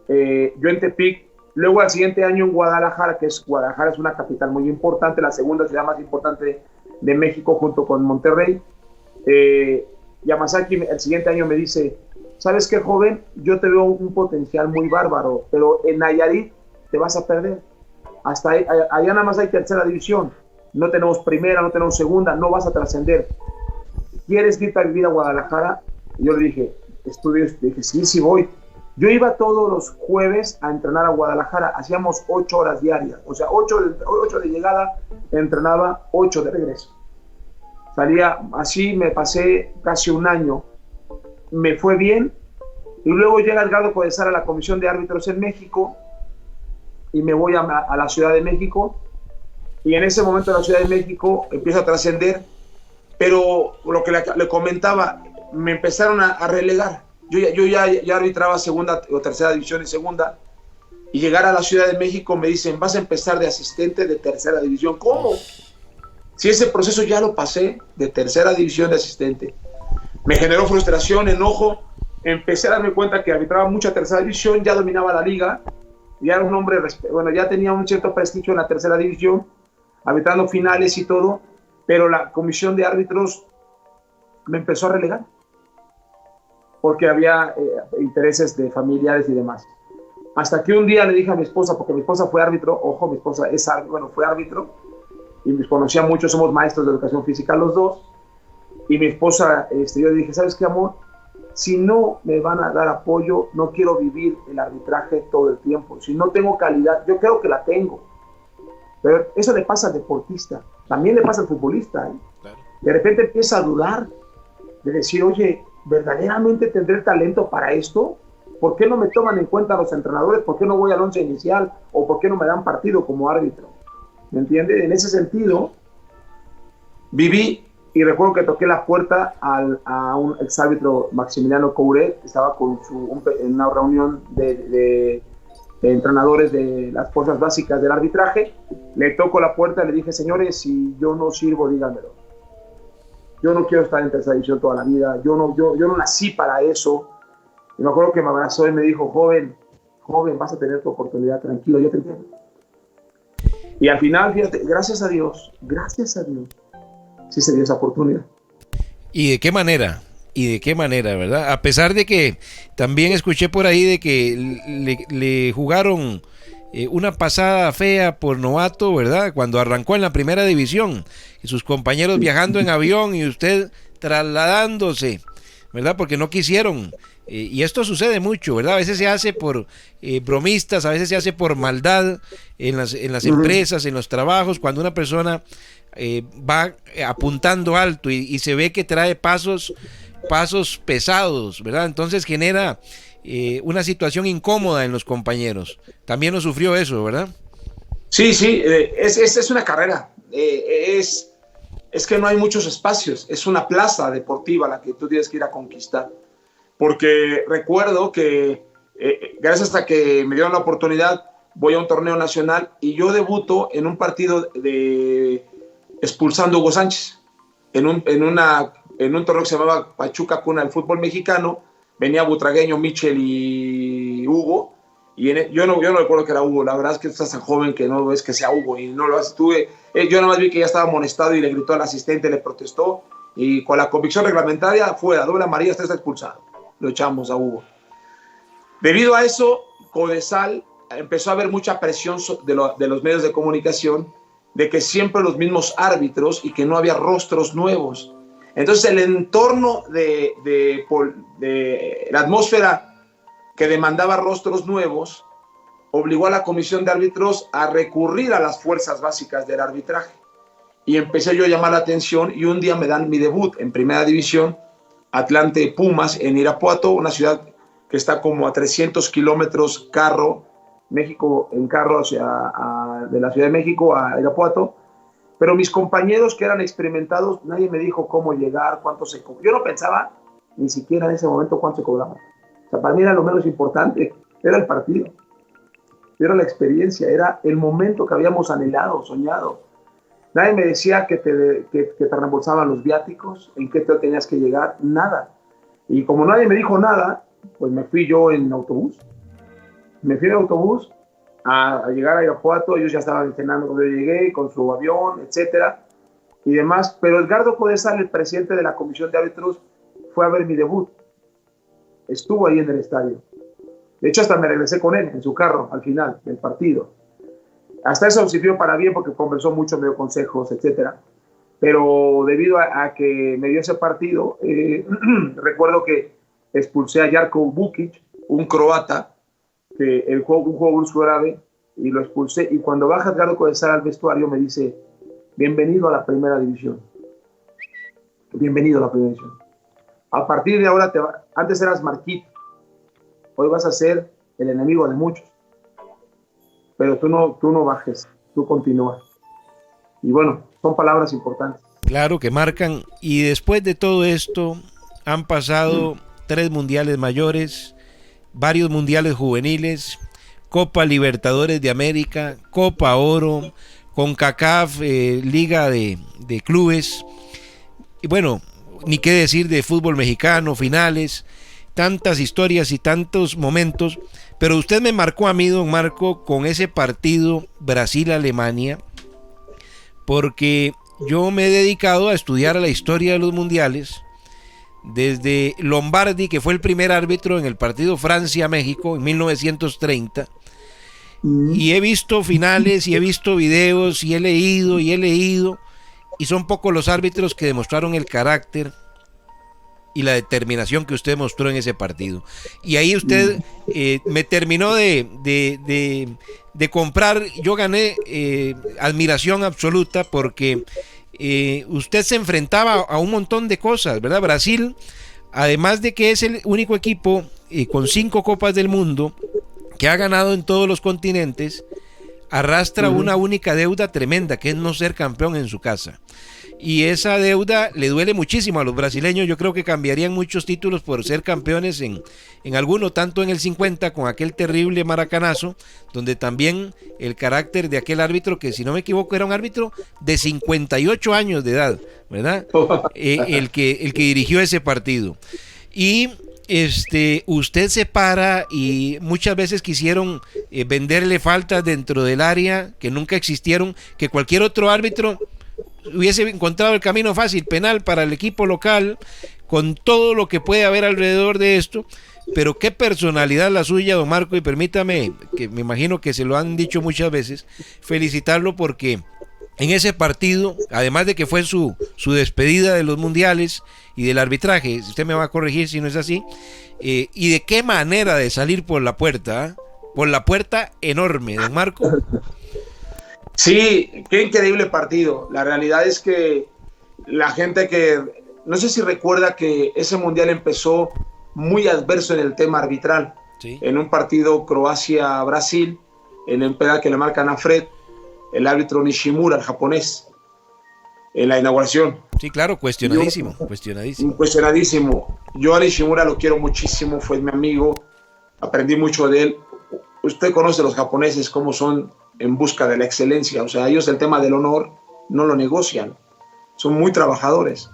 yo en Tepic, luego al siguiente año en Guadalajara, Guadalajara es una capital muy importante, la segunda ciudad más importante de México junto con Monterrey. Yamazaki el siguiente año me dice, ¿sabes qué, joven? Yo te veo un potencial muy bárbaro, pero en Nayarit te vas a perder. Hasta allá nada más hay tercera división, no tenemos primera, no tenemos segunda, no vas a trascender. ¿Quieres irte a vivir a Guadalajara? Y yo le dije, dije, sí voy. Yo iba todos los jueves a entrenar a Guadalajara, hacíamos 8 horas diarias, o sea, 8 de llegada, entrenaba 8 de regreso. Salía así, me pasé casi un año, me fue bien, y luego llega el grado Codesal a la Comisión de Árbitros en México, y me voy a la Ciudad de México, y en ese momento la Ciudad de México empiezo a trascender, pero lo que le comentaba, me empezaron a relegar. Yo ya arbitraba segunda o tercera división en segunda, y llegar a la Ciudad de México me dicen, vas a empezar de asistente de tercera división. ¿Cómo? Si ese proceso ya lo pasé de tercera división de asistente. Me generó frustración, enojo, empecé a darme cuenta que arbitraba mucha tercera división, ya dominaba la liga, ya era un hombre, ya tenía un cierto prestigio en la tercera división, arbitrando finales y todo, pero la comisión de árbitros me empezó a relegar porque había intereses de familiares y demás. Hasta que un día le dije a mi esposa, porque mi esposa fue árbitro, ojo, mi esposa fue árbitro, y me conocía mucho, somos maestros de educación física los dos, y mi esposa, yo le dije, ¿sabes qué, amor? Si no me van a dar apoyo, no quiero vivir el arbitraje todo el tiempo. Si no tengo calidad, yo creo que la tengo, pero eso le pasa al deportista, también le pasa al futbolista, ¿eh? Claro. De repente empieza a dudar, de decir, oye, ¿verdaderamente tendré el talento para esto? ¿Por qué no me toman en cuenta los entrenadores? ¿Por qué no voy al once inicial? ¿O por qué no me dan partido como árbitro? ¿Me entiendes? En ese sentido, viví y recuerdo que toqué la puerta a un exárbitro, Maximiliano Couret, que estaba en una reunión de entrenadores de las fuerzas básicas del arbitraje. Le toco la puerta y le dije, señores, si yo no sirvo, díganmelo. Yo no quiero estar en tercera división toda la vida, yo no nací para eso. Y me acuerdo que me abrazó y me dijo, joven, vas a tener tu oportunidad, tranquilo, yo te entiendo. Y al final, fíjate, gracias a Dios, sí se dio esa oportunidad. ¿Y de qué manera? Y de qué manera, ¿verdad? A pesar de que también escuché por ahí de que le jugaron una pasada fea por novato, ¿verdad? Cuando arrancó en la primera división, y sus compañeros viajando en avión y usted trasladándose, ¿verdad? Porque no quisieron. Y esto sucede mucho, ¿verdad? A veces se hace por bromistas, a veces se hace por maldad en las empresas, en los trabajos, cuando una persona va apuntando alto y se ve que trae pasos pesados, ¿verdad? Entonces genera una situación incómoda en los compañeros. También lo sufrió eso, ¿verdad? Sí, es una carrera. Es que no hay muchos espacios. Es una plaza deportiva la que tú tienes que ir a conquistar. Porque recuerdo que gracias a que me dieron la oportunidad, voy a un torneo nacional y yo debuto en un partido expulsando a Hugo Sánchez. En un torneo que se llamaba Pachuca Cuna del Fútbol Mexicano, venía Butragueño, Michel y Hugo. Y yo no recuerdo que era Hugo, la verdad es que tú estás tan joven que no ves que sea Hugo. Y no lo haces. Yo nada más vi que ya estaba amonestado y le gritó al asistente, le protestó. Y con la convicción reglamentaria, fuera, doble amarilla, usted está expulsado. Lo echamos a Hugo. Debido a eso, Codesal empezó a haber mucha presión de los medios de comunicación de que siempre los mismos árbitros y que no había rostros nuevos. Entonces el entorno de la atmósfera que demandaba rostros nuevos obligó a la comisión de árbitros a recurrir a las fuerzas básicas del arbitraje. Y empecé yo a llamar la atención y un día me dan mi debut en primera división, Atlante Pumas en Irapuato, una ciudad que está como a 300 kilómetros México en carro de la Ciudad de México a Irapuato. Pero mis compañeros que eran experimentados, nadie me dijo cómo llegar, cuánto se cobraba. Yo no pensaba ni siquiera en ese momento cuánto se cobraba. O sea, para mí era lo menos importante, era el partido, era la experiencia, era el momento que habíamos anhelado, soñado. Nadie me decía que te reembolsaban los viáticos, en qué te tenías que llegar, nada. Y como nadie me dijo nada, pues me fui yo en autobús. Me fui en autobús a llegar a Irapuato, ellos ya estaban entrenando cuando yo llegué, con su avión, etcétera, y demás. Pero Edgardo Codesal, el presidente de la comisión de árbitros, fue a ver mi debut. Estuvo ahí en el estadio. De hecho, hasta me regresé con él en su carro al final del partido. Hasta eso sirvió para bien porque conversó mucho, me dio consejos, etcétera. Pero debido a que me dio ese partido, recuerdo que expulsé a Jarko Bukic, un croata, que un juego brusco grave, y lo expulsé. Y cuando baja Edgardo Codesal al vestuario me dice: bienvenido a la primera división. Bienvenido a la primera división. A partir de ahora, antes eras Marquito, hoy vas a ser el enemigo de muchos. Pero tú no bajes, tú continúas. Y bueno, son palabras importantes. Claro que marcan. Y después de todo esto, han pasado 3 mundiales mayores, varios mundiales juveniles, Copa Libertadores de América, Copa Oro, CONCACAF, Liga de Clubes. Y bueno, ni qué decir de fútbol mexicano, finales, tantas historias y tantos momentos. Pero usted me marcó a mí, don Marco, con ese partido Brasil-Alemania, porque yo me he dedicado a estudiar la historia de los mundiales, desde Lombardi, que fue el primer árbitro en el partido Francia-México en 1930, y he visto finales, y he visto videos, y he leído, y son pocos los árbitros que demostraron el carácter y la determinación que usted mostró en ese partido. Y ahí usted me terminó de comprar. Yo gané admiración absoluta porque usted se enfrentaba a un montón de cosas, ¿verdad? Brasil, además de que es el único equipo con 5 Copas del Mundo que ha ganado en todos los continentes, arrastra una única deuda tremenda, que es no ser campeón en su casa. Y esa deuda le duele muchísimo a los brasileños. Yo creo que cambiarían muchos títulos por ser campeones en alguno, tanto en el 50 con aquel terrible maracanazo, donde también el carácter de aquel árbitro, que si no me equivoco era un árbitro de 58 años de edad, ¿verdad? El que dirigió ese partido. Y usted se para, y muchas veces quisieron venderle faltas dentro del área que nunca existieron, que cualquier otro árbitro hubiese encontrado el camino fácil, penal para el equipo local, con todo lo que puede haber alrededor de esto, pero qué personalidad la suya, don Marco, y permítame, que me imagino que se lo han dicho muchas veces, felicitarlo porque en ese partido, además de que fue su despedida de los mundiales y del arbitraje, usted me va a corregir si no es así, y de qué manera de salir por la puerta enorme, don Marco. Sí, qué increíble partido. La realidad es que la gente no sé si recuerda que ese mundial empezó muy adverso en el tema arbitral. Sí. En un partido Croacia-Brasil, en el penal que le marcan a Fred, el árbitro Nishimura, el japonés, en la inauguración. Sí, claro, cuestionadísimo. Yo a Nishimura lo quiero muchísimo, fue mi amigo, aprendí mucho de él. Usted conoce a los japoneses cómo son en busca de la excelencia, o sea, ellos el tema del honor no lo negocian, son muy trabajadores.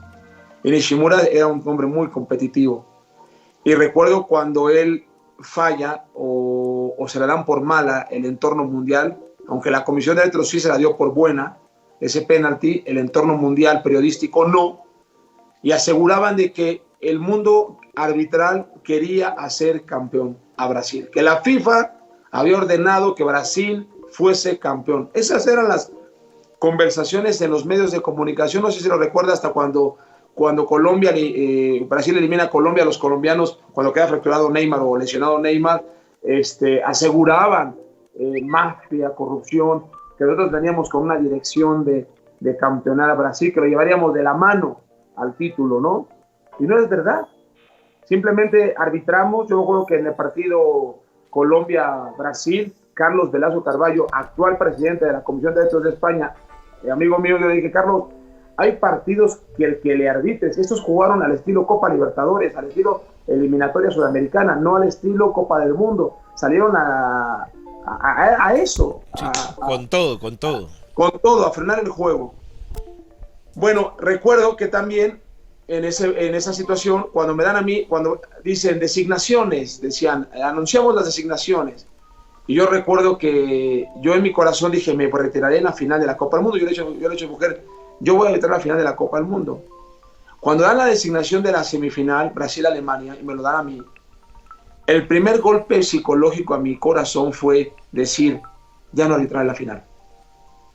Y Nishimura era un hombre muy competitivo. Y recuerdo cuando él falla o se le dan por mala el entorno mundial, aunque la comisión de árbitros sí se la dio por buena, ese penalti, el entorno mundial periodístico no, y aseguraban de que el mundo arbitral quería hacer campeón a Brasil, que la FIFA había ordenado que Brasil fuese campeón. Esas eran las conversaciones en los medios de comunicación, no sé si lo recuerda, hasta cuando Brasil elimina a Colombia, los colombianos, cuando queda fracturado Neymar o lesionado Neymar, aseguraban mafia, corrupción, que nosotros teníamos con una dirección de campeonar a Brasil, que lo llevaríamos de la mano al título, ¿no? Y no es verdad. Simplemente arbitramos. Yo me acuerdo que en el partido Colombia-Brasil, Carlos Velasco Carballo, actual presidente de la Comisión de Derechos de España, amigo mío, yo le dije, Carlos, hay partidos que el que le arbitres, estos jugaron al estilo Copa Libertadores, al estilo eliminatoria sudamericana, no al estilo Copa del Mundo. Salieron a eso. Sí, con todo. Con todo, a frenar el juego. Bueno, recuerdo que también en esa situación, cuando me dan a mí, cuando dicen designaciones, decían, anunciamos las designaciones. Y yo recuerdo que yo en mi corazón dije, me retiraré en la final de la Copa del Mundo. Yo le he dicho, mujer, yo voy a evitar la final de la Copa del Mundo. Cuando dan la designación de la semifinal, Brasil-Alemania, y me lo dan a mí, el primer golpe psicológico a mi corazón fue decir, ya no arbitrar la final.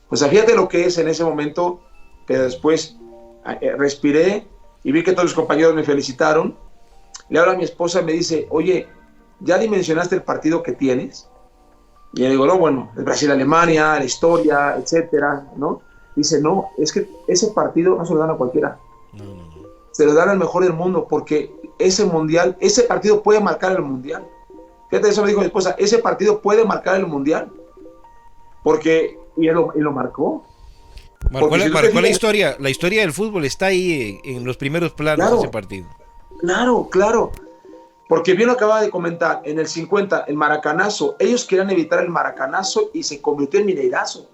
O sea, fíjate lo que es en ese momento, pero después respiré y vi que todos los compañeros me felicitaron. Le hablo a mi esposa y me dice, oye, ¿ya dimensionaste el partido que tienes? Y le digo, no, bueno, el Brasil-Alemania, la historia, etcétera, ¿no? Dice, no, es que ese partido no se lo dan a cualquiera. No. Se lo dan al mejor del mundo, porque ese mundial, ese partido puede marcar el mundial. Fíjate, eso me dijo mi esposa, ese partido puede marcar el mundial. Porque, y lo marcó. Marcó la historia del fútbol está ahí en los primeros planos, claro, de ese partido. Claro. Porque bien lo acaba de comentar, en el 50, el maracanazo, ellos querían evitar el maracanazo y se convirtió en Mineirazo.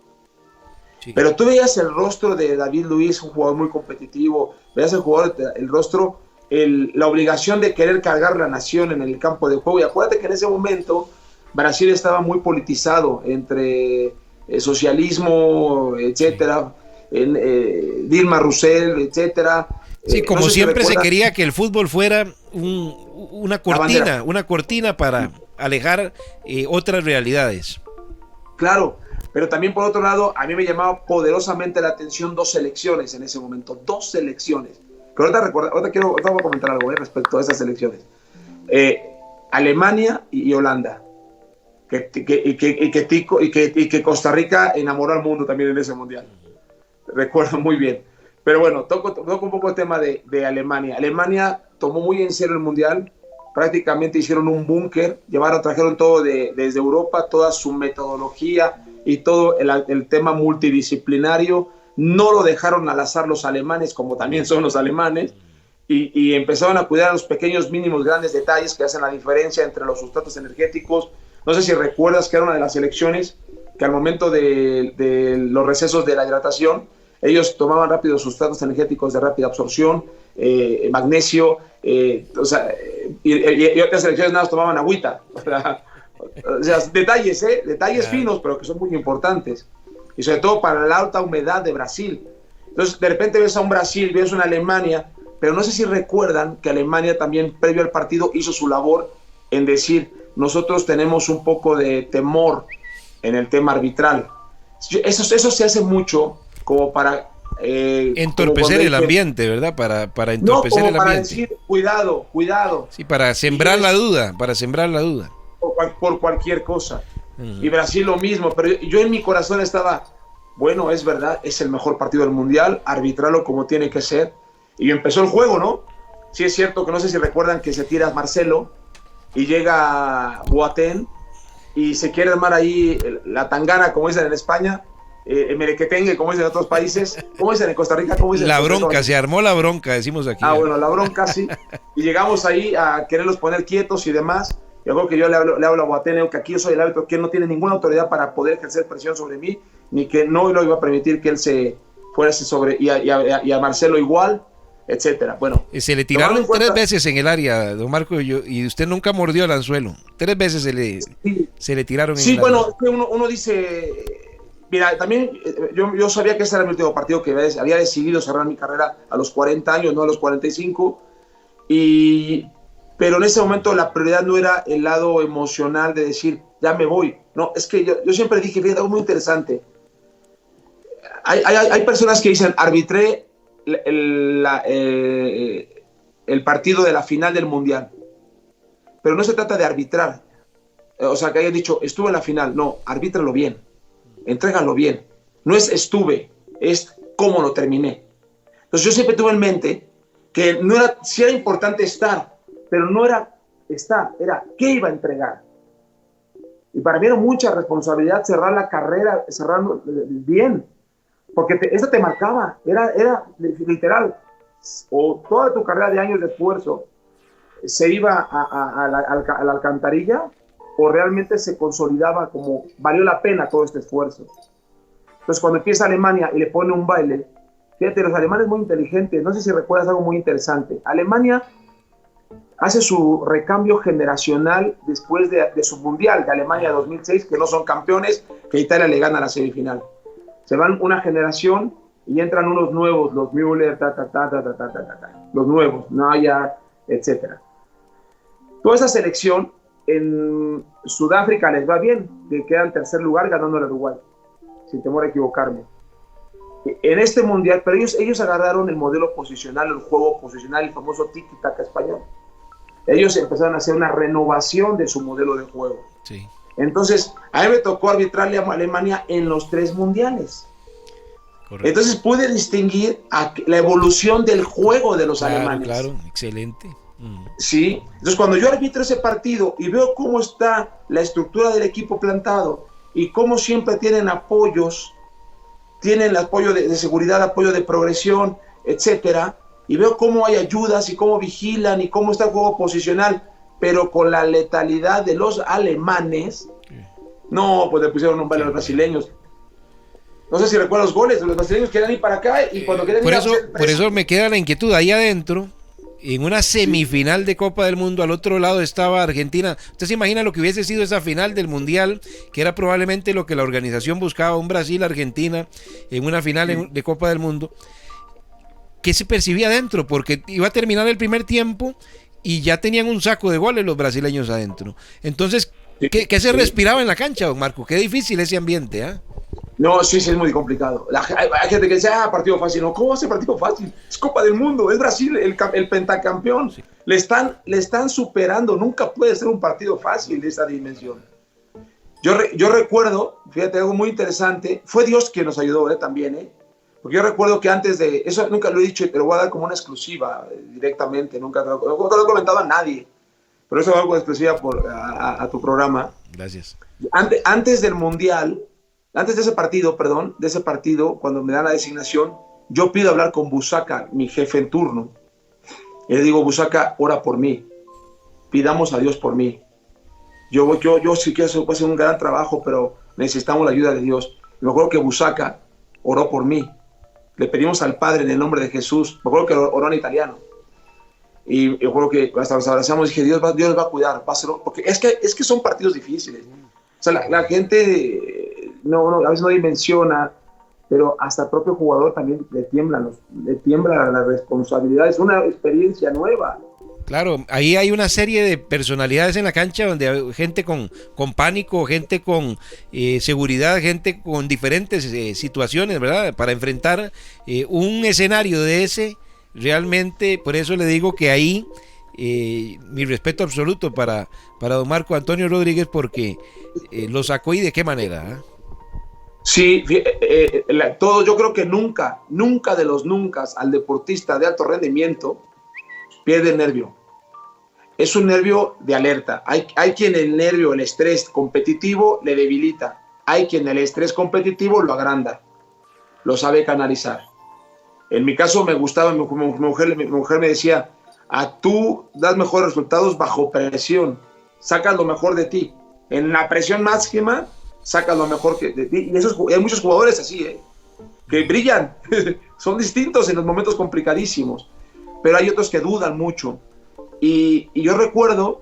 Sí. Pero tú veías el rostro de David Luiz, un jugador muy competitivo, veías el rostro, la obligación de querer cargar la nación en el campo de juego. Y acuérdate que en ese momento Brasil estaba muy politizado entre socialismo, etcétera, Dilma Rousseff, etcétera. Sí, como no sé siempre si se quería que el fútbol fuera una cortina para alejar otras realidades. Claro, pero también por otro lado, a mí me llamaba poderosamente la atención dos selecciones en ese momento, dos selecciones. Pero ahorita voy a comentar algo respecto a esas selecciones. Alemania y Holanda. Que Costa Rica enamoró al mundo también en ese mundial. Recuerdo muy bien. Pero bueno, toco un poco el tema de Alemania. Alemania tomó muy en serio el mundial. Prácticamente hicieron un búnker, trajeron todo desde Europa, toda su metodología y todo el tema multidisciplinario. No lo dejaron al azar los alemanes, como también son los alemanes, y empezaron a cuidar los pequeños, mínimos, grandes detalles que hacen la diferencia entre los sustratos energéticos. No sé si recuerdas que era una de las selecciones que al momento de los recesos de la hidratación, ellos tomaban rápido sustratos energéticos de rápida absorción, magnesio, y otras selecciones nada más tomaban agüita. O sea, detalles finos, pero que son muy importantes. Y sobre todo para la alta humedad de Brasil. Entonces, de repente ves a un Brasil, ves una Alemania pero no sé si recuerdan que Alemania también, previo al partido, hizo su labor en decir, nosotros tenemos un poco de temor en el tema arbitral. Eso se hace mucho como para... entorpecer el ambiente, ¿verdad? Para entorpecer el ambiente. Para decir, cuidado. Sí, para sembrar la duda, Por cualquier cosa. Y Brasil lo mismo, pero yo en mi corazón estaba, bueno, es verdad, es el mejor partido del Mundial, arbitrarlo como tiene que ser. Y empezó el juego, ¿no? Sí es cierto que no sé si recuerdan que se tira Marcelo y llega Boateng y se quiere armar ahí la tangana, como dicen en España, el merequetengue, como dicen en otros países. ¿Cómo dicen en Costa Rica? ¿Cómo dicen? La bronca, se armó la bronca, decimos aquí. Bueno, la bronca, sí. Y llegamos ahí a quererlos poner quietos y demás. Yo creo que yo le hablo a Boateng, que aquí yo soy el árbitro, que él no tiene ninguna autoridad para poder ejercer presión sobre mí, ni que no lo iba a permitir que él se fuese sobre, y a Marcelo igual, etcétera. Bueno, se le tiraron 3 veces en el área, don Marco, y usted nunca mordió el anzuelo. 3 veces se le tiraron en el área. Sí, bueno, uno dice, mira, también yo sabía que ese era mi último partido, que había decidido cerrar mi carrera a los 40 años, no a los 45, pero en ese momento la prioridad no era el lado emocional de decir, ya me voy. No, es que yo siempre dije, fíjate, algo muy interesante. Hay personas que dicen, arbitré el partido de la final del Mundial. Pero no se trata de arbitrar. O sea, que hayan dicho, estuve en la final. No, arbítralo bien. Entrégalo bien. No es estuve, es cómo lo terminé. Entonces yo siempre tuve en mente que no era, sí era importante estar, pero no era estar, era qué iba a entregar. Y para mí era mucha responsabilidad cerrar la carrera, cerrando bien, porque esto te marcaba, era literal, o toda tu carrera de años de esfuerzo se iba a la alcantarilla, o realmente se consolidaba como valió la pena todo este esfuerzo. Entonces cuando empieza Alemania y le pone un baile, fíjate, los alemanes muy inteligentes, no sé si recuerdas algo muy interesante. Alemania hace su recambio generacional después de su mundial de Alemania 2006, que no son campeones, que Italia le gana la semifinal. Se van una generación y entran unos nuevos, los Müller, los nuevos, Neuer, etc. Toda esa selección en Sudáfrica les va bien, que queda en tercer lugar ganando el Uruguay, sin temor a equivocarme. En este mundial, pero ellos agarraron el modelo posicional, el juego posicional, el famoso tiki-taka español. Ellos empezaron a hacer una renovación de su modelo de juego. Sí. Entonces, a mí me tocó arbitrarle a Alemania en los 3 mundiales. Correcto. Entonces pude distinguir la evolución del juego de los alemanes. Claro, excelente. Sí, entonces cuando yo arbitro ese partido y veo cómo está la estructura del equipo plantado y cómo siempre tienen apoyos, tienen el apoyo de seguridad, apoyo de progresión, etcétera, y veo cómo hay ayudas y cómo vigilan y cómo está el juego posicional, pero con la letalidad de los alemanes, no, pues le pusieron un baile a los brasileños. No sé si recuerdas los goles, los brasileños querían ir para acá y cuando querían ir por eso me queda la inquietud, ahí adentro, en una semifinal de Copa del Mundo, al otro lado estaba Argentina. ¿Usted se imagina lo que hubiese sido esa final del Mundial, que era probablemente lo que la organización buscaba, un Brasil-Argentina en una final de Copa del Mundo? ¿Qué se percibía adentro? Porque iba a terminar el primer tiempo y ya tenían un saco de goles los brasileños adentro. Entonces, ¿qué se respiraba en la cancha, don Marco? Qué difícil ese ambiente, ¿eh? No, sí, es muy complicado. Hay gente que dice, partido fácil. No, ¿cómo va a ser partido fácil? Es Copa del Mundo, es Brasil el pentacampeón. Sí. Le están superando. Nunca puede ser un partido fácil de esa dimensión. Yo recuerdo, fíjate, algo muy interesante. Fue Dios quien nos ayudó también, porque yo recuerdo que antes de eso, nunca lo he dicho y te lo voy a dar como una exclusiva directamente. Nunca lo he comentado a nadie. Pero eso es algo exclusiva a tu programa. Gracias. Antes del Mundial, antes de ese partido, cuando me dan la designación, yo pido hablar con Busaca, mi jefe en turno. Y le digo, Busaca, ora por mí. Pidamos a Dios por mí. Yo sí que eso puede ser un gran trabajo, pero necesitamos la ayuda de Dios. Me acuerdo que Busaca oró por mí. Le pedimos al Padre en el nombre de Jesús. Me acuerdo que oró en italiano. Y yo creo que hasta nos abrazamos y dije, Dios va a cuidar, va a hacerlo. Porque es que son partidos difíciles. O sea, la gente a veces no dimensiona pero hasta el propio jugador también le tiembla la responsabilidad. Es una experiencia nueva. Claro, ahí hay una serie de personalidades en la cancha donde hay gente con pánico, gente con seguridad, gente con diferentes situaciones, ¿verdad? Para enfrentar un escenario de ese, realmente, por eso le digo que ahí mi respeto absoluto para don Marco Antonio Rodríguez, porque lo sacó y de qué manera. Sí, yo creo que nunca de los nunca al deportista de alto rendimiento pierde el nervio. Es un nervio de alerta. Hay quien el nervio, el estrés competitivo le debilita. Hay quien el estrés competitivo lo agranda. Lo sabe canalizar. En mi caso me gustaba, mi mujer me decía, tú das mejores resultados bajo presión. Sacas lo mejor de ti. En la presión máxima, sacas lo mejor de ti. Y hay muchos jugadores así, que brillan. Son distintos en los momentos complicadísimos. Pero hay otros que dudan mucho. Y yo recuerdo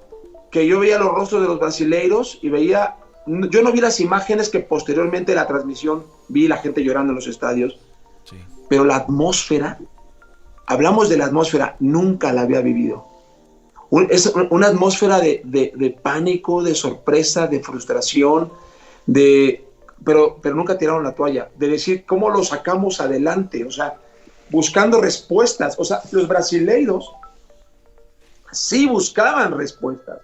que yo veía los rostros de los brasileiros y yo no vi las imágenes que posteriormente en la transmisión vi la gente llorando en los estadios, sí. Pero la atmósfera, hablamos de la atmósfera, nunca la había vivido. Es una atmósfera de pánico, de sorpresa, de frustración, pero nunca tiraron la toalla, de decir cómo lo sacamos adelante, o sea, buscando respuestas. O sea, los brasileiros sí buscaban respuestas,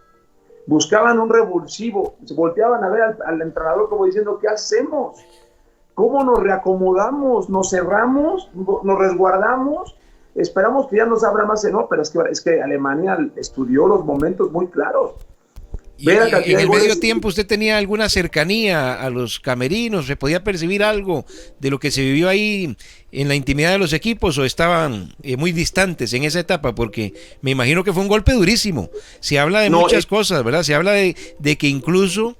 buscaban un revulsivo, se volteaban a ver al entrenador como diciendo, ¿qué hacemos? ¿Cómo nos reacomodamos? ¿Nos cerramos? ¿Nos resguardamos? Esperamos que ya nos abra más? No, pero es que Alemania estudió los momentos muy claros. Y en el medio tiempo usted tenía alguna cercanía a los camerinos, ¿se podía percibir algo de lo que se vivió ahí en la intimidad de los equipos o estaban muy distantes en esa etapa? Porque me imagino que fue un golpe durísimo. Se habla de muchas cosas, ¿verdad? Se habla de que incluso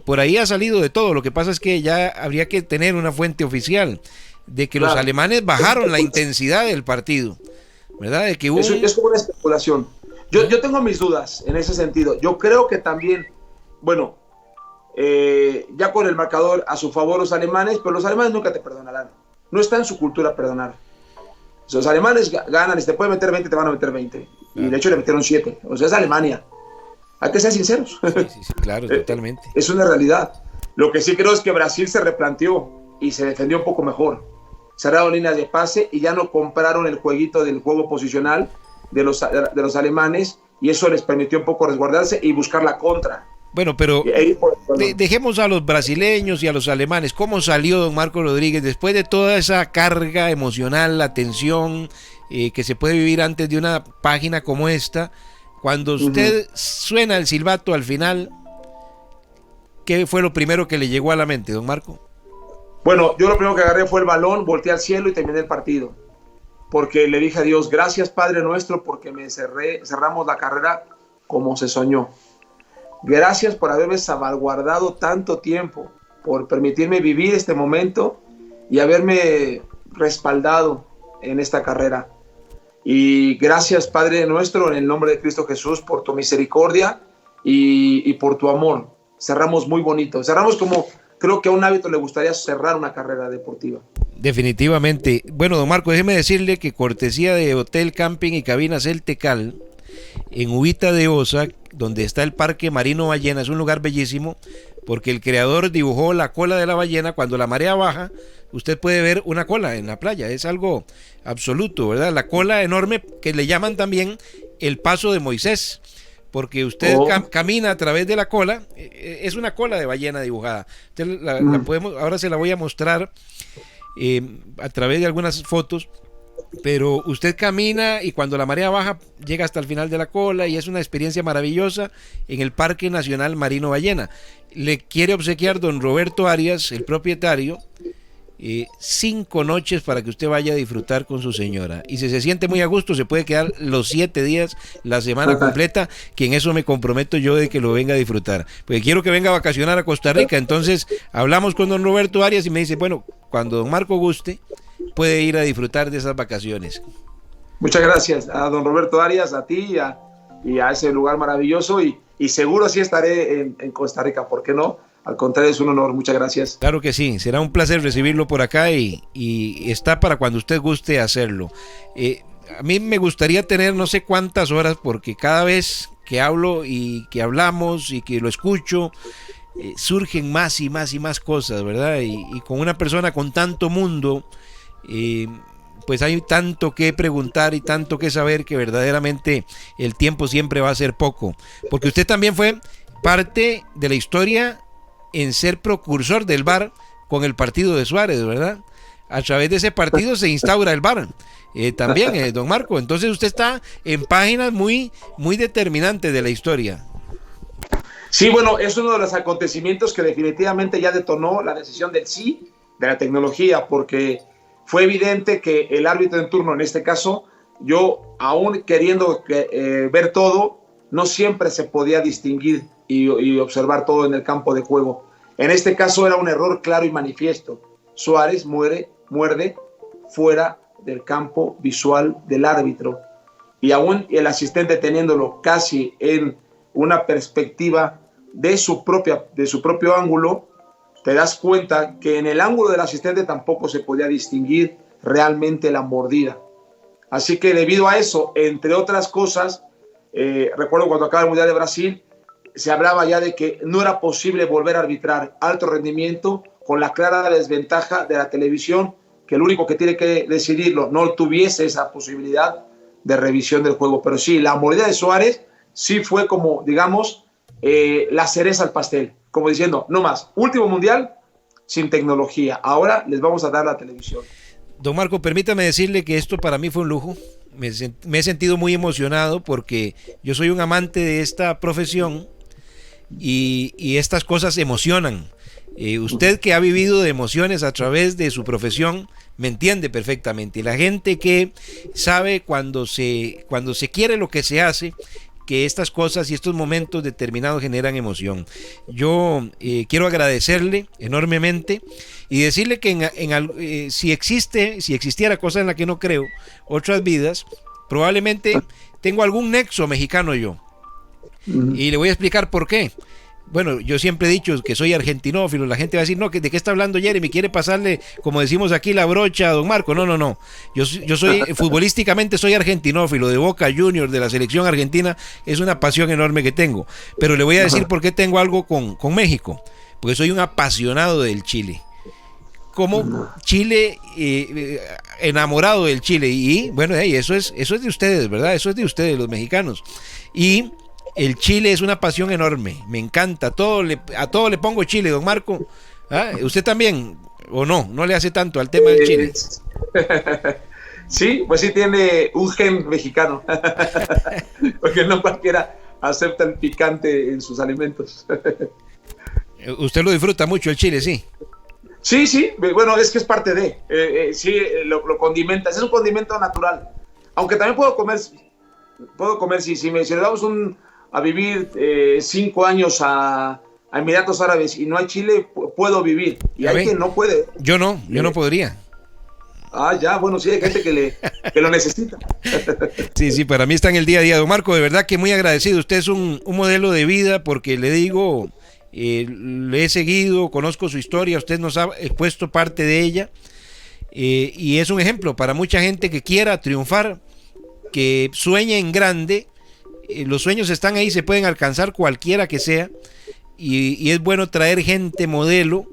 por ahí ha salido de todo. Lo que pasa es que ya habría que tener una fuente oficial de que los alemanes bajaron la intensidad del partido, ¿verdad? De que hubo... Es como una especulación. Yo tengo mis dudas en ese sentido. Yo creo que también, bueno, ya con el marcador a su favor los alemanes, pero los alemanes nunca te perdonarán. No está en su cultura perdonar. O sea, los alemanes ganan, si te pueden meter 20, te van a meter 20. Y de hecho le metieron 7. O sea, es Alemania. Hay que ser sinceros. Sí, claro, totalmente. Es una realidad. Lo que sí creo es que Brasil se replanteó y se defendió un poco mejor. Cerraron líneas de pase y ya no compraron el jueguito del juego posicional de los alemanes, y eso les permitió un poco resguardarse y buscar la contra. Bueno, pero dejemos a los brasileños y a los alemanes. ¿Cómo salió don Marco Rodríguez después de toda esa carga emocional, la tensión que se puede vivir antes de una página como esta? Cuando usted suena el silbato al final, ¿qué fue lo primero que le llegó a la mente, don Marco? Bueno, yo lo primero que agarré fue el balón, volteé al cielo y terminé el partido. Porque le dije a Dios, gracias Padre nuestro, porque cerramos la carrera como se soñó. Gracias por haberme salvaguardado tanto tiempo, por permitirme vivir este momento y haberme respaldado en esta carrera. Y gracias Padre nuestro, en el nombre de Cristo Jesús, por tu misericordia y por tu amor. Cerramos muy bonito, cerramos como creo que a un hábito le gustaría cerrar una carrera deportiva. Definitivamente. Bueno, don Marco, déjeme decirle que cortesía de Hotel Camping y Cabinas El Tecal, en Uvita de Osa, donde está el Parque Marino Ballena, es un lugar bellísimo, porque el creador dibujó la cola de la ballena. Cuando la marea baja, usted puede ver una cola en la playa, es algo absoluto, ¿verdad? La cola enorme que le llaman también el paso de Moisés, porque usted camina a través de la cola, es una cola de ballena dibujada. La podemos, ahora se la voy a mostrar a través de algunas fotos, pero usted camina y cuando la marea baja llega hasta el final de la cola y es una experiencia maravillosa en el Parque Nacional Marino Ballena. Le quiere obsequiar don Roberto Arias, el propietario, 5 noches para que usted vaya a disfrutar con su señora, y si se siente muy a gusto se puede quedar los 7 días, la semana completa, que en eso me comprometo yo de que lo venga a disfrutar, porque quiero que venga a vacacionar a Costa Rica. Entonces hablamos con don Roberto Arias y me dice, bueno, cuando don Marco guste puede ir a disfrutar de esas vacaciones. Muchas gracias a don Roberto Arias, a ti y a ese lugar maravilloso, y seguro sí estaré en Costa Rica, ¿por qué no? Al contrario, es un honor. Muchas gracias. Claro que sí, será un placer recibirlo por acá y está para cuando usted guste hacerlo. A mí me gustaría tener no sé cuántas horas, porque cada vez que hablo y que hablamos y que lo escucho, surgen más y más y más cosas, ¿verdad? Y con una persona con tanto mundo, pues hay tanto que preguntar y tanto que saber, que verdaderamente el tiempo siempre va a ser poco. Porque usted también fue parte de la historia en ser precursor del VAR con el partido de Suárez, ¿verdad? A través de ese partido se instaura el VAR. También, don Marco. Entonces usted está en páginas muy, muy determinantes de la historia. Sí, bueno, es uno de los acontecimientos que definitivamente ya detonó la decisión del sí de la tecnología, porque fue evidente que el árbitro en turno, en este caso, yo aún queriendo ver todo, no siempre se podía distinguir y observar todo en el campo de juego. En este caso era un error claro y manifiesto. Suárez muerde fuera del campo visual del árbitro, y aún el asistente teniéndolo casi en una perspectiva de su propio ángulo, te das cuenta que en el ángulo del asistente tampoco se podía distinguir realmente la mordida. Así que debido a eso, entre otras cosas, recuerdo cuando acaba el Mundial de Brasil, se hablaba ya de que no era posible volver a arbitrar alto rendimiento con la clara desventaja de la televisión, que el único que tiene que decidirlo no tuviese esa posibilidad de revisión del juego. Pero sí, la mordida de Suárez sí fue como, digamos, la cereza al pastel, como diciendo, no más, último mundial sin tecnología, ahora les vamos a dar la televisión. Don Marco, permítame decirle que esto para mí fue un lujo. Me he sentido muy emocionado porque yo soy un amante de esta profesión y estas cosas emocionan. Usted que ha vivido de emociones a través de su profesión me entiende perfectamente. Y la gente que sabe cuando se quiere lo que se hace, que estas cosas y estos momentos determinados generan emoción. Yo quiero agradecerle enormemente y decirle que si existiera cosa en la que no creo, otras vidas, probablemente tengo algún nexo mexicano yo. Y le voy a explicar por qué. Bueno, yo siempre he dicho que soy argentinófilo. La gente va a decir, no, ¿de qué está hablando Jeremy? ¿Quiere pasarle, como decimos aquí, la brocha a don Marco? No. Yo soy, futbolísticamente soy argentinófilo, de Boca Juniors, de la selección argentina. Es una pasión enorme que tengo. Pero le voy a decir por qué tengo algo con México. Porque soy un apasionado del Chile. Como Chile, enamorado del Chile. Y bueno, eso es de ustedes, ¿verdad? Eso es de ustedes, los mexicanos. Y el Chile es una pasión enorme, me encanta, a todo le pongo Chile, don Marco. ¿Ah? ¿Usted también o no le hace tanto al tema del Chile? Sí, pues sí tiene un gen mexicano, porque no cualquiera acepta el picante en sus alimentos. ¿Usted lo disfruta mucho el Chile, sí? Sí, bueno, es que es parte de, sí, lo condimentas, es un condimento natural, aunque también puedo comer si me damos a vivir 5 años a Emiratos Árabes y no hay Chile, puedo vivir. Y hay quien no puede. Yo no podría. Ya, bueno, sí, hay gente que lo necesita. Sí, para mí está en el día a día. Don Marco, de verdad que muy agradecido. Usted es un modelo de vida, porque le digo, le he seguido, conozco su historia, usted nos ha expuesto parte de ella. Y es un ejemplo para mucha gente que quiera triunfar, que sueña en grande. Los sueños están ahí, se pueden alcanzar cualquiera que sea, y es bueno traer gente modelo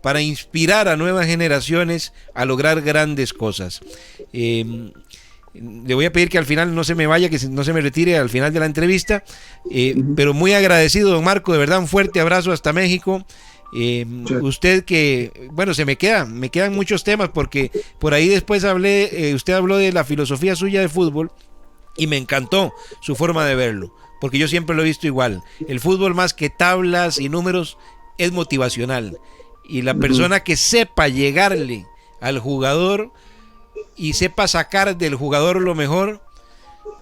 para inspirar a nuevas generaciones a lograr grandes cosas. Le voy a pedir que al final no se me vaya, que no se me retire al final de la entrevista, pero muy agradecido, don Marco, de verdad, un fuerte abrazo hasta México. Usted que, bueno, me quedan muchos temas, porque por ahí después usted habló de la filosofía suya de fútbol, y me encantó su forma de verlo, porque yo siempre lo he visto igual. El fútbol, más que tablas y números, es motivacional, y la persona que sepa llegarle al jugador y sepa sacar del jugador lo mejor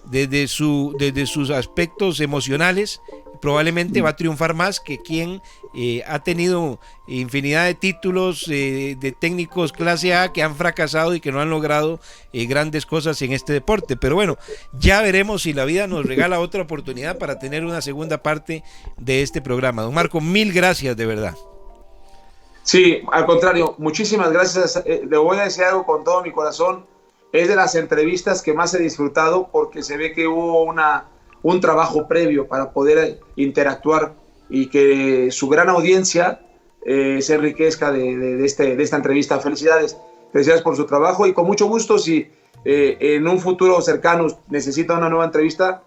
desde sus aspectos emocionales, probablemente va a triunfar más que quien ha tenido infinidad de títulos de técnicos clase A que han fracasado y que no han logrado grandes cosas en este deporte. Pero bueno, ya veremos si la vida nos regala otra oportunidad para tener una segunda parte de este programa. Don Marco, mil gracias, de verdad. Sí, al contrario, muchísimas gracias. Le voy a decir algo con todo mi corazón. Es de las entrevistas que más he disfrutado porque se ve que hubo un trabajo previo para poder interactuar y que su gran audiencia se enriquezca de esta entrevista. Felicidades, felicidades por su trabajo y con mucho gusto si en un futuro cercano necesita una nueva entrevista,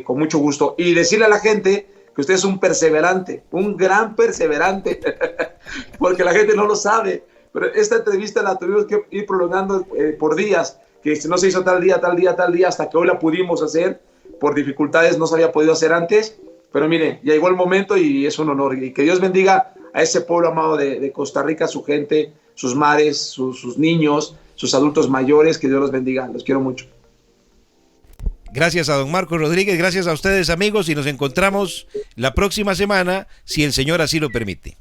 con mucho gusto. Y decirle a la gente que usted es un perseverante, un gran perseverante, porque la gente no lo sabe, pero esta entrevista la tuvimos que ir prolongando por días, que no se hizo tal día, hasta que hoy la pudimos hacer, por dificultades no se había podido hacer antes, pero mire, ya llegó el momento y es un honor, y que Dios bendiga a ese pueblo amado de Costa Rica, su gente, sus mares, sus niños, sus adultos mayores, que Dios los bendiga, los quiero mucho. Gracias a don Marcos Rodríguez, gracias a ustedes amigos y nos encontramos la próxima semana si el Señor así lo permite.